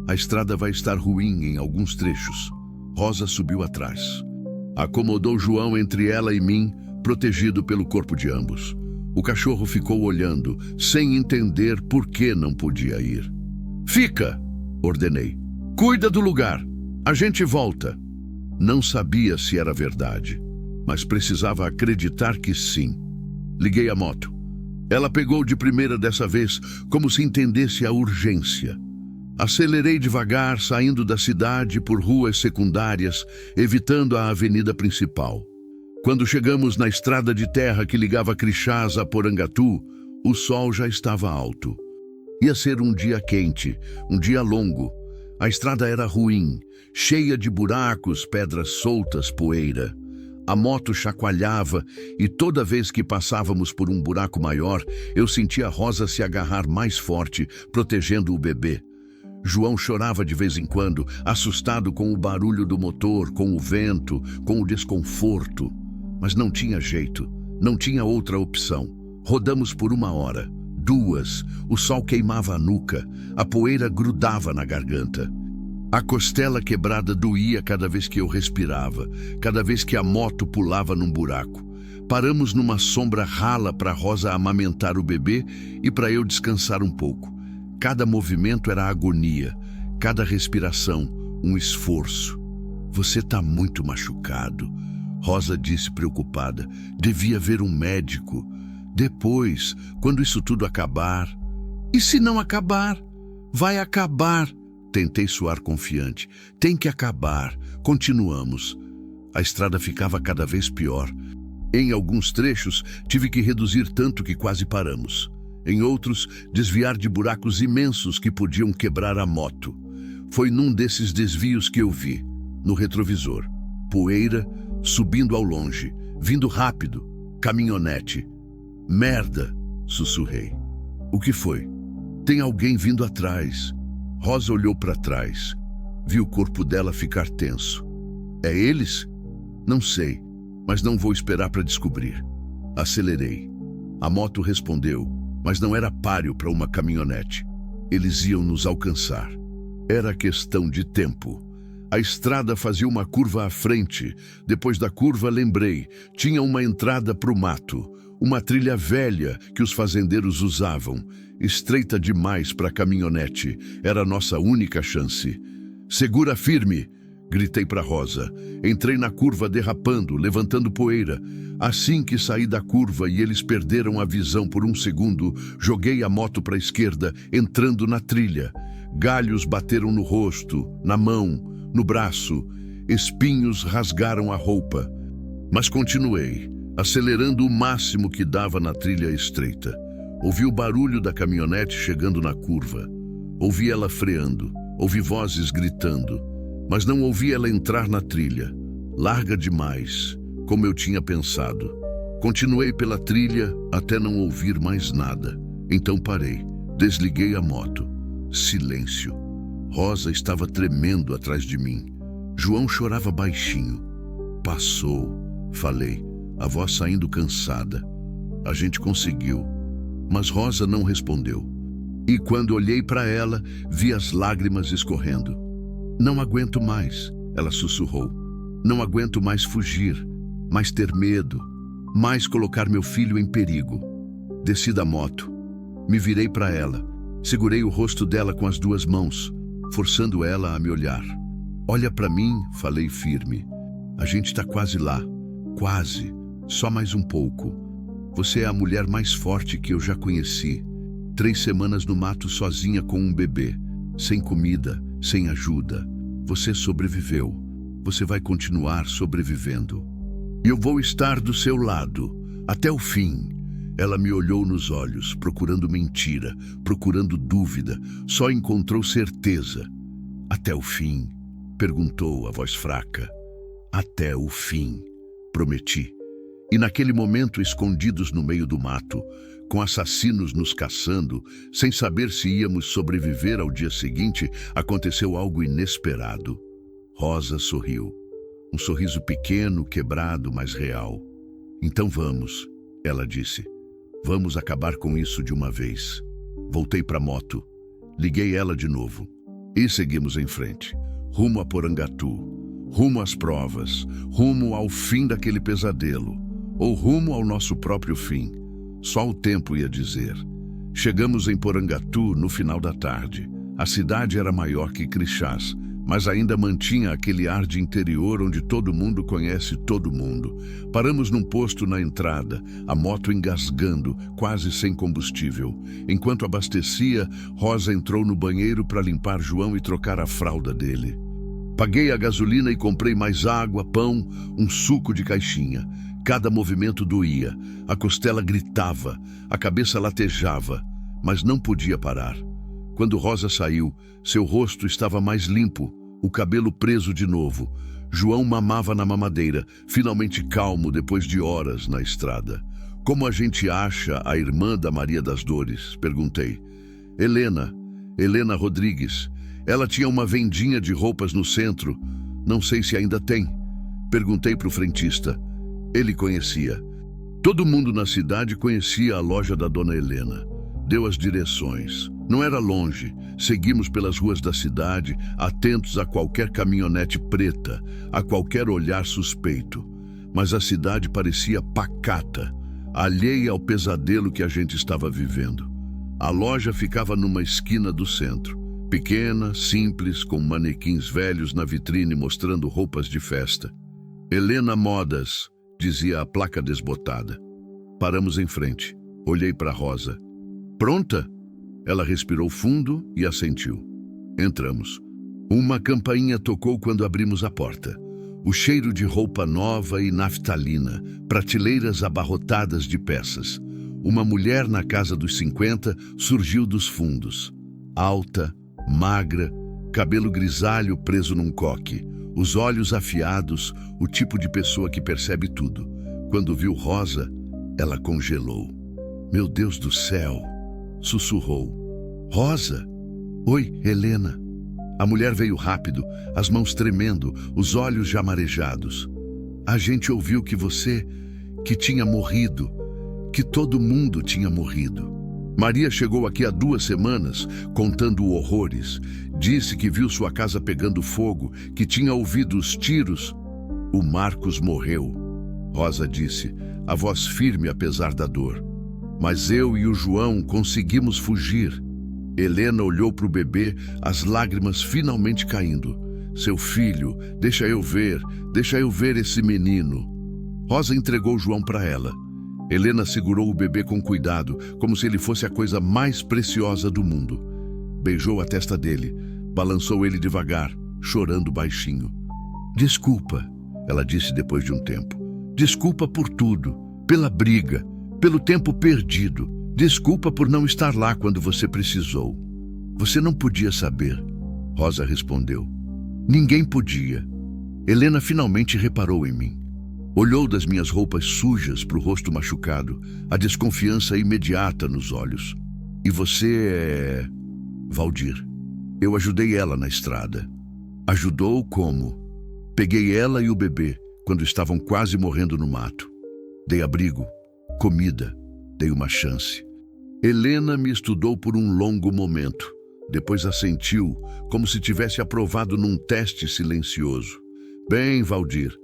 A estrada vai estar ruim em alguns trechos. Rosa subiu atrás. Acomodou João entre ela e mim, protegido pelo corpo de ambos. O cachorro ficou olhando, sem entender por que não podia ir. Fica, ordenei. Cuida do lugar. A gente volta. Não sabia se era verdade, mas precisava acreditar que sim. Liguei a moto. Ela pegou de primeira dessa vez, como se entendesse a urgência. Acelerei devagar, saindo da cidade por ruas secundárias, evitando a avenida principal. Quando chegamos na estrada de terra que ligava Crixás a Porangatu, o sol já estava alto. Ia ser um dia quente, um dia longo. A estrada era ruim, cheia de buracos, pedras soltas, poeira. A moto chacoalhava e toda vez que passávamos por um buraco maior, eu sentia Rosa se agarrar mais forte, protegendo o bebê. João chorava de vez em quando, assustado com o barulho do motor, com o vento, com o desconforto. Mas não tinha jeito, não tinha outra opção. Rodamos por 1 hora, 2, o sol queimava a nuca, a poeira grudava na garganta. A costela quebrada doía cada vez que eu respirava, cada vez que a moto pulava num buraco. Paramos numa sombra rala para Rosa amamentar o bebê e para eu descansar um pouco. Cada movimento era agonia, cada respiração um esforço. Você está muito machucado, Rosa disse preocupada. Devia ver um médico. Depois, quando isso tudo acabar... E se não acabar? Vai acabar. Tentei soar confiante. Tem que acabar. Continuamos. A estrada ficava cada vez pior. Em alguns trechos, tive que reduzir tanto que quase paramos. Em outros, desviar de buracos imensos que podiam quebrar a moto. Foi num desses desvios que eu vi, no retrovisor, poeira subindo ao longe, vindo rápido, caminhonete. Merda, sussurrei. O que foi? Tem alguém vindo atrás. Rosa olhou para trás. Vi o corpo dela ficar tenso. É eles? Não sei, mas não vou esperar para descobrir. Acelerei. A moto respondeu, mas não era páreo para uma caminhonete. Eles iam nos alcançar. Era questão de tempo. A estrada fazia uma curva à frente. Depois da curva, lembrei, tinha uma entrada para o mato. Uma trilha velha que os fazendeiros usavam. Estreita demais para a caminhonete. Era a nossa única chance. Segura firme, gritei para Rosa. Entrei na curva derrapando, levantando poeira. Assim que saí da curva e eles perderam a visão por um segundo, joguei a moto para a esquerda, entrando na trilha. Galhos bateram no rosto, na mão, no braço. Espinhos rasgaram a roupa. Mas continuei, acelerando o máximo que dava na trilha estreita. Ouvi o barulho da caminhonete chegando na curva. Ouvi ela freando. Ouvi vozes gritando. Mas não ouvi ela entrar na trilha. Larga demais, como eu tinha pensado. Continuei pela trilha até não ouvir mais nada. Então parei. Desliguei a moto. Silêncio. Rosa estava tremendo atrás de mim. João chorava baixinho. Passou, falei, a voz saindo cansada. A gente conseguiu. Mas Rosa não respondeu. E quando olhei para ela, vi as lágrimas escorrendo. Não aguento mais, ela sussurrou. Não aguento mais fugir, mais ter medo, mais colocar meu filho em perigo. Desci da moto. Me virei para ela. Segurei o rosto dela com as 2 mãos, forçando ela a me olhar. Olha para mim, falei firme. A gente está quase lá. Quase. Só mais um pouco. Você é a mulher mais forte que eu já conheci. 3 semanas no mato sozinha com um bebê. Sem comida, sem ajuda. Você sobreviveu. Você vai continuar sobrevivendo. E eu vou estar do seu lado, até o fim. Ela me olhou nos olhos, procurando mentira, procurando dúvida. Só encontrou certeza. Até o fim? Perguntou a voz fraca. Até o fim, prometi. E naquele momento, escondidos no meio do mato, com assassinos nos caçando, sem saber se íamos sobreviver ao dia seguinte, aconteceu algo inesperado. Rosa sorriu. Um sorriso pequeno, quebrado, mas real. Então vamos, ela disse. Vamos acabar com isso de uma vez. Voltei para a moto. Liguei ela de novo. E seguimos em frente. Rumo a Porangatu. Rumo às provas. Rumo ao fim daquele pesadelo. Ou rumo ao nosso próprio fim. Só o tempo ia dizer. Chegamos em Porangatu no final da tarde. A cidade era maior que Crixás, mas ainda mantinha aquele ar de interior onde todo mundo conhece todo mundo. Paramos num posto na entrada, a moto engasgando, quase sem combustível. Enquanto abastecia, Rosa entrou no banheiro para limpar João e trocar a fralda dele. Paguei a gasolina e comprei mais água, pão, um suco de caixinha. Cada movimento doía, a costela gritava, a cabeça latejava, mas não podia parar. Quando Rosa saiu, seu rosto estava mais limpo, o cabelo preso de novo. João mamava na mamadeira, finalmente calmo depois de horas na estrada. Como a gente acha a irmã da Maria das Dores? Perguntei. Helena Rodrigues. Ela tinha uma vendinha de roupas no centro. Não sei se ainda tem. Perguntei para o frentista. Ele conhecia. Todo mundo na cidade conhecia a loja da dona Helena. Deu as direções. Não era longe. Seguimos pelas ruas da cidade, atentos a qualquer caminhonete preta, a qualquer olhar suspeito. Mas a cidade parecia pacata, alheia ao pesadelo que a gente estava vivendo. A loja ficava numa esquina do centro. Pequena, simples, com manequins velhos na vitrine mostrando roupas de festa. Helena Modas, dizia a placa desbotada. Paramos em frente. Olhei para Rosa. Pronta? Ela respirou fundo e assentiu. Entramos. Uma campainha tocou quando abrimos a porta. O cheiro de roupa nova e naftalina, prateleiras abarrotadas de peças. Uma mulher na casa dos 50 surgiu dos fundos. Alta, magra, cabelo grisalho preso num coque, os olhos afiados, o tipo de pessoa que percebe tudo. Quando viu Rosa, ela congelou. Meu Deus do céu! Sussurrou. Rosa? Oi, Helena. A mulher veio rápido, as mãos tremendo, os olhos já marejados. A gente ouviu que tinha morrido, que todo mundo tinha morrido. Maria chegou aqui há 2 semanas, contando horrores. Disse que viu sua casa pegando fogo, que tinha ouvido os tiros. O Marcos morreu. Rosa disse, a voz firme apesar da dor. Mas eu e o João conseguimos fugir. Helena olhou para o bebê, as lágrimas finalmente caindo. Seu filho, deixa eu ver esse menino. Rosa entregou João para ela. Helena segurou o bebê com cuidado, como se ele fosse a coisa mais preciosa do mundo. Beijou a testa dele, balançou ele devagar, chorando baixinho. Desculpa, ela disse depois de um tempo. Desculpa por tudo, pela briga, pelo tempo perdido. Desculpa por não estar lá quando você precisou. Você não podia saber, Rosa respondeu. Ninguém podia. Helena finalmente reparou em mim. Olhou das minhas roupas sujas para o rosto machucado, a desconfiança imediata nos olhos. E você é... Valdir. Eu ajudei ela na estrada. Ajudou como? Peguei ela e o bebê, quando estavam quase morrendo no mato. Dei abrigo, comida, dei uma chance. Helena me estudou por um longo momento. Depois assentiu, como se tivesse aprovado num teste silencioso. Bem, Valdir,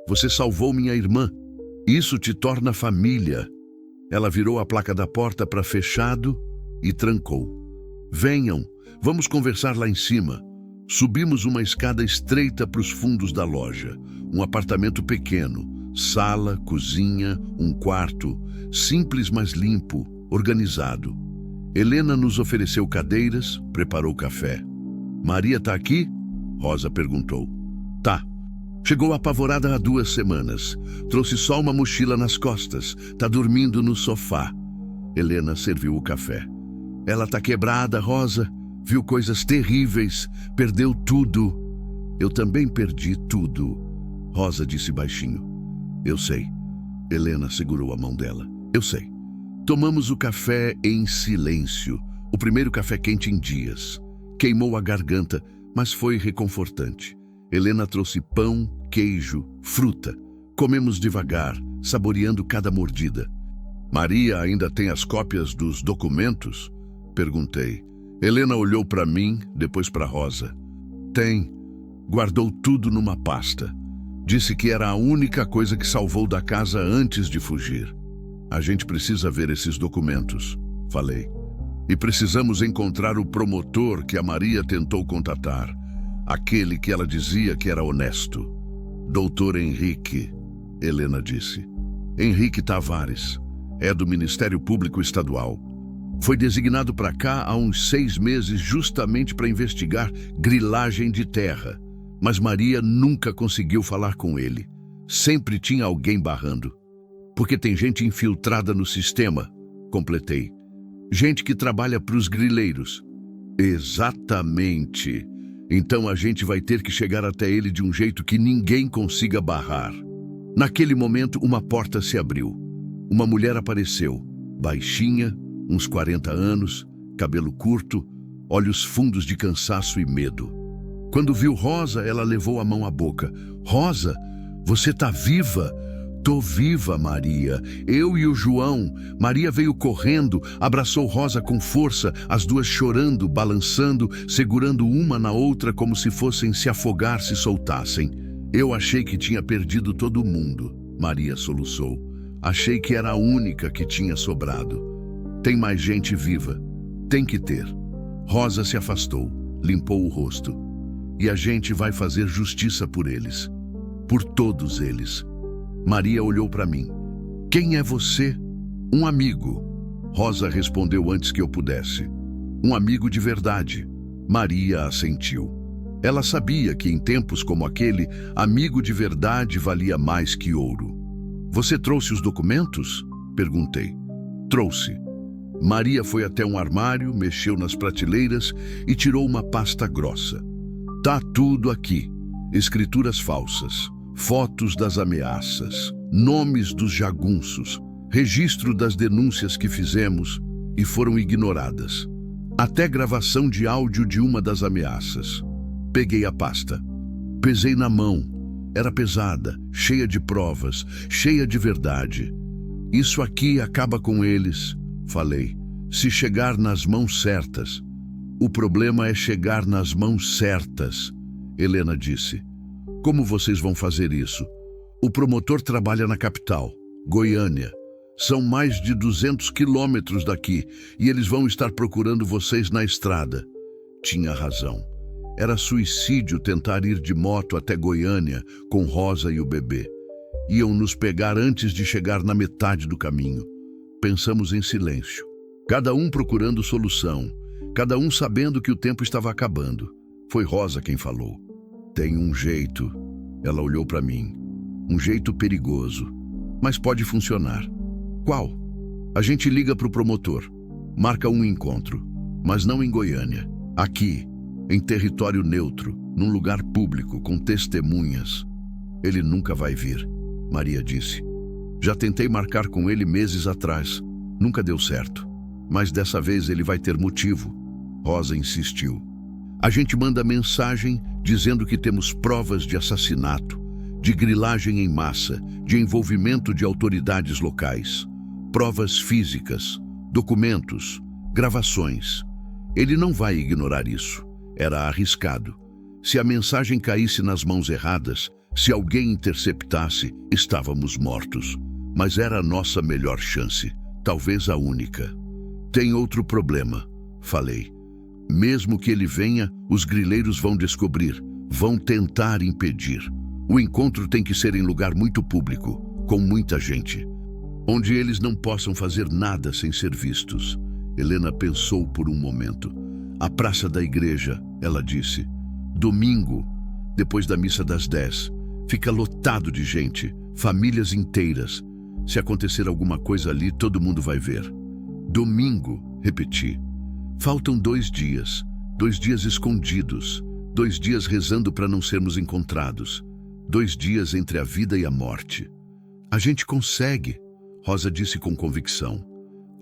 você salvou minha irmã. Isso te torna família. Ela virou a placa da porta para fechado e trancou. Venham, vamos conversar lá em cima. Subimos uma escada estreita para os fundos da loja. Um apartamento pequeno, sala, cozinha, um quarto, simples mas limpo, organizado. Helena nos ofereceu cadeiras, preparou café. Maria tá aqui? Rosa perguntou. Tá. Chegou apavorada há 2 semanas. Trouxe só uma mochila nas costas. Tá dormindo no sofá. Helena serviu o café. Ela tá quebrada, Rosa. Viu coisas terríveis. Perdeu tudo. Eu também perdi tudo. Rosa disse baixinho. Eu sei. Helena segurou a mão dela. Eu sei. Tomamos o café em silêncio. O primeiro café quente em dias. Queimou a garganta, mas foi reconfortante. Helena trouxe pão, queijo, fruta. Comemos devagar, saboreando cada mordida. Maria ainda tem as cópias dos documentos? Perguntei. Helena olhou para mim, depois para Rosa. Tem. Guardou tudo numa pasta. Disse que era a única coisa que salvou da casa antes de fugir. A gente precisa ver esses documentos, falei. E precisamos encontrar o promotor que a Maria tentou contatar. Aquele que ela dizia que era honesto. Doutor Henrique, Helena disse. Henrique Tavares. É do Ministério Público Estadual. Foi designado para cá há uns 6 meses justamente para investigar grilagem de terra. Mas Maria nunca conseguiu falar com ele. Sempre tinha alguém barrando. Porque tem gente infiltrada no sistema, completei. Gente que trabalha para os grileiros. Exatamente. Então a gente vai ter que chegar até ele de um jeito que ninguém consiga barrar. Naquele momento, uma porta se abriu. Uma mulher apareceu, baixinha, uns 40 anos, cabelo curto, olhos fundos de cansaço e medo. Quando viu Rosa, ela levou a mão à boca. Rosa, você tá viva? Tô viva, Maria. Eu e o João. Maria veio correndo, abraçou Rosa com força, as duas chorando, balançando, segurando uma na outra como se fossem se afogar se soltassem. Eu achei que tinha perdido todo mundo, Maria soluçou. Achei que era a única que tinha sobrado. Tem mais gente viva. Tem que ter. Rosa se afastou, limpou o rosto. E a gente vai fazer justiça por eles. Por todos eles. Maria olhou para mim. Quem é você? Um amigo. Rosa respondeu antes que eu pudesse. Um amigo de verdade. Maria assentiu. Ela sabia que em tempos como aquele, amigo de verdade valia mais que ouro. Você trouxe os documentos? Perguntei. Trouxe. Maria foi até um armário, mexeu nas prateleiras e tirou uma pasta grossa. Tá tudo aqui. Escrituras falsas, fotos das ameaças, nomes dos jagunços, registro das denúncias que fizemos e foram ignoradas. Até gravação de áudio de uma das ameaças. Peguei a pasta. Pesei na mão. Era pesada, cheia de provas, cheia de verdade. Isso aqui acaba com eles, falei, se chegar nas mãos certas. O problema é chegar nas mãos certas, Helena disse. Como vocês vão fazer isso? O promotor trabalha na capital, Goiânia. São mais de 200 quilômetros daqui e eles vão estar procurando vocês na estrada. Tinha razão. Era suicídio tentar ir de moto até Goiânia com Rosa e o bebê. Iam nos pegar antes de chegar na metade do caminho. Pensamos em silêncio. Cada um procurando solução. Cada um sabendo que o tempo estava acabando. Foi Rosa quem falou. Tem um jeito. Ela olhou para mim. Um jeito perigoso. Mas pode funcionar. Qual? A gente liga para o promotor. Marca um encontro. Mas não em Goiânia. Aqui. Em território neutro, num lugar público, com testemunhas. Ele nunca vai vir, Maria disse. Já tentei marcar com ele meses atrás. Nunca deu certo. Mas dessa vez ele vai ter motivo. Rosa insistiu. A gente manda mensagem dizendo que temos provas de assassinato, de grilagem em massa, de envolvimento de autoridades locais, provas físicas, documentos, gravações. Ele não vai ignorar isso. Era arriscado. Se a mensagem caísse nas mãos erradas, se alguém interceptasse, estávamos mortos. Mas era a nossa melhor chance, talvez a única. Tem outro problema, falei. Mesmo que ele venha, os grileiros vão descobrir, vão tentar impedir. O encontro tem que ser em lugar muito público, com muita gente, onde eles não possam fazer nada sem ser vistos. Helena pensou por um momento. A praça da igreja, ela disse. Domingo, depois da missa das 10, fica lotado de gente, famílias inteiras. Se acontecer alguma coisa ali, todo mundo vai ver. Domingo, repeti. Faltam 2 dias, 2 dias escondidos, 2 dias rezando para não sermos encontrados, 2 dias entre a vida e a morte. A gente consegue, Rosa disse com convicção.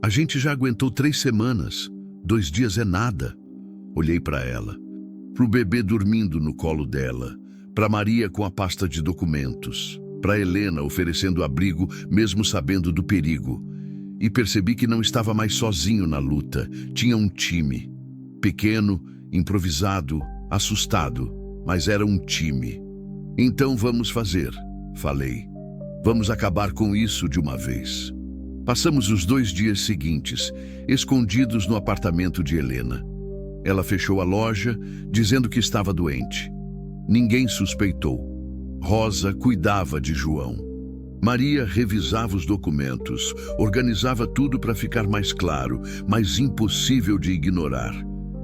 A gente já aguentou 3 semanas, 2 dias é nada. Olhei para ela, para o bebê dormindo no colo dela, para Maria com a pasta de documentos, para Helena oferecendo abrigo mesmo sabendo do perigo. E percebi que não estava mais sozinho na luta, tinha um time. Pequeno, improvisado, assustado, mas era um time. Então vamos fazer, falei. Vamos acabar com isso de uma vez. Passamos os 2 dias seguintes, escondidos no apartamento de Helena. Ela fechou a loja, dizendo que estava doente. Ninguém suspeitou. Rosa cuidava de João. Maria revisava os documentos, organizava tudo para ficar mais claro, mas impossível de ignorar.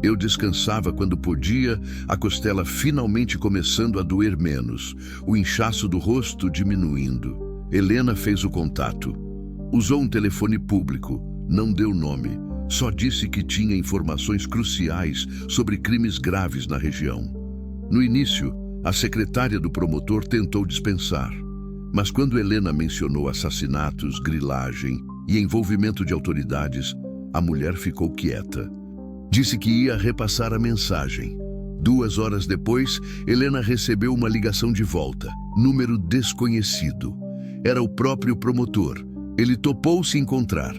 Eu descansava quando podia, a costela finalmente começando a doer menos, o inchaço do rosto diminuindo. Helena fez o contato. Usou um telefone público, não deu nome. Só disse que tinha informações cruciais sobre crimes graves na região. No início, a secretária do promotor tentou dispensar, mas quando Helena mencionou assassinatos, grilagem e envolvimento de autoridades, a mulher ficou quieta. Disse que ia repassar a mensagem. 2 horas depois, Helena recebeu uma ligação de volta, número desconhecido. Era o próprio promotor. Ele topou se encontrar.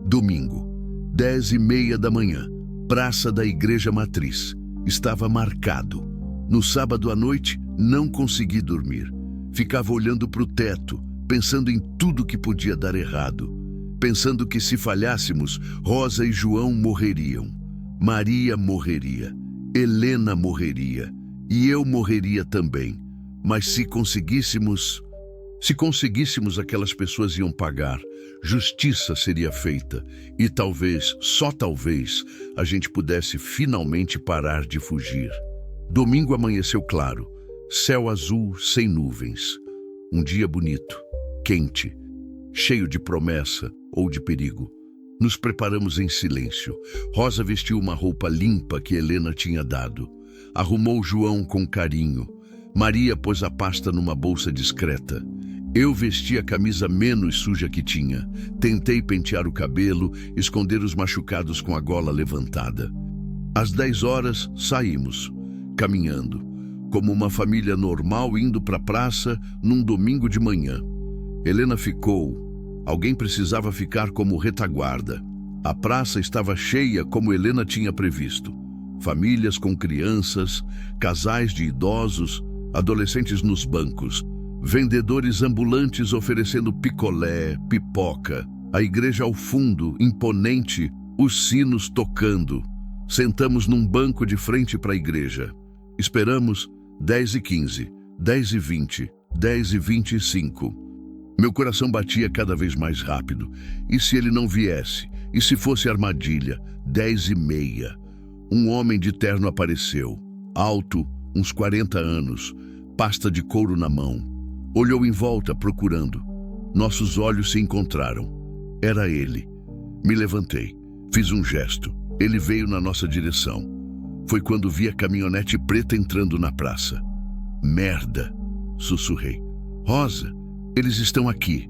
Domingo, 10h30 da manhã, Praça da Igreja Matriz. Estava marcado. No sábado à noite, não consegui dormir. Ficava olhando para o teto, pensando em tudo que podia dar errado. Pensando que se falhássemos, Rosa e João morreriam. Maria morreria. Helena morreria. E eu morreria também. Mas se conseguíssemos, aquelas pessoas iam pagar. Justiça seria feita. E talvez, só talvez, a gente pudesse finalmente parar de fugir. Domingo amanheceu claro. Céu azul, sem nuvens. Um dia bonito, quente, cheio de promessa ou de perigo. Nos preparamos em silêncio. Rosa vestiu uma roupa limpa que Helena tinha dado. Arrumou João com carinho. Maria pôs a pasta numa bolsa discreta. Eu vesti a camisa menos suja que tinha. Tentei pentear o cabelo, esconder os machucados com a gola levantada. Às 10 horas, saímos, caminhando, como uma família normal indo para a praça num domingo de manhã. Helena ficou. Alguém precisava ficar como retaguarda. A praça estava cheia como Helena tinha previsto. Famílias com crianças, casais de idosos, adolescentes nos bancos, vendedores ambulantes oferecendo picolé, pipoca, a igreja ao fundo, imponente, os sinos tocando. Sentamos num banco de frente para a igreja. Esperamos 10h15, 10h20, 10h25. Meu coração batia cada vez mais rápido. E se ele não viesse? E se fosse armadilha? 10h30. Um homem de terno apareceu. Alto, uns 40 anos, pasta de couro na mão. Olhou em volta, procurando. Nossos olhos se encontraram. Era ele. Me levantei. Fiz um gesto. Ele veio na nossa direção. Foi quando vi a caminhonete preta entrando na praça. Merda! Sussurrei. Rosa, eles estão aqui.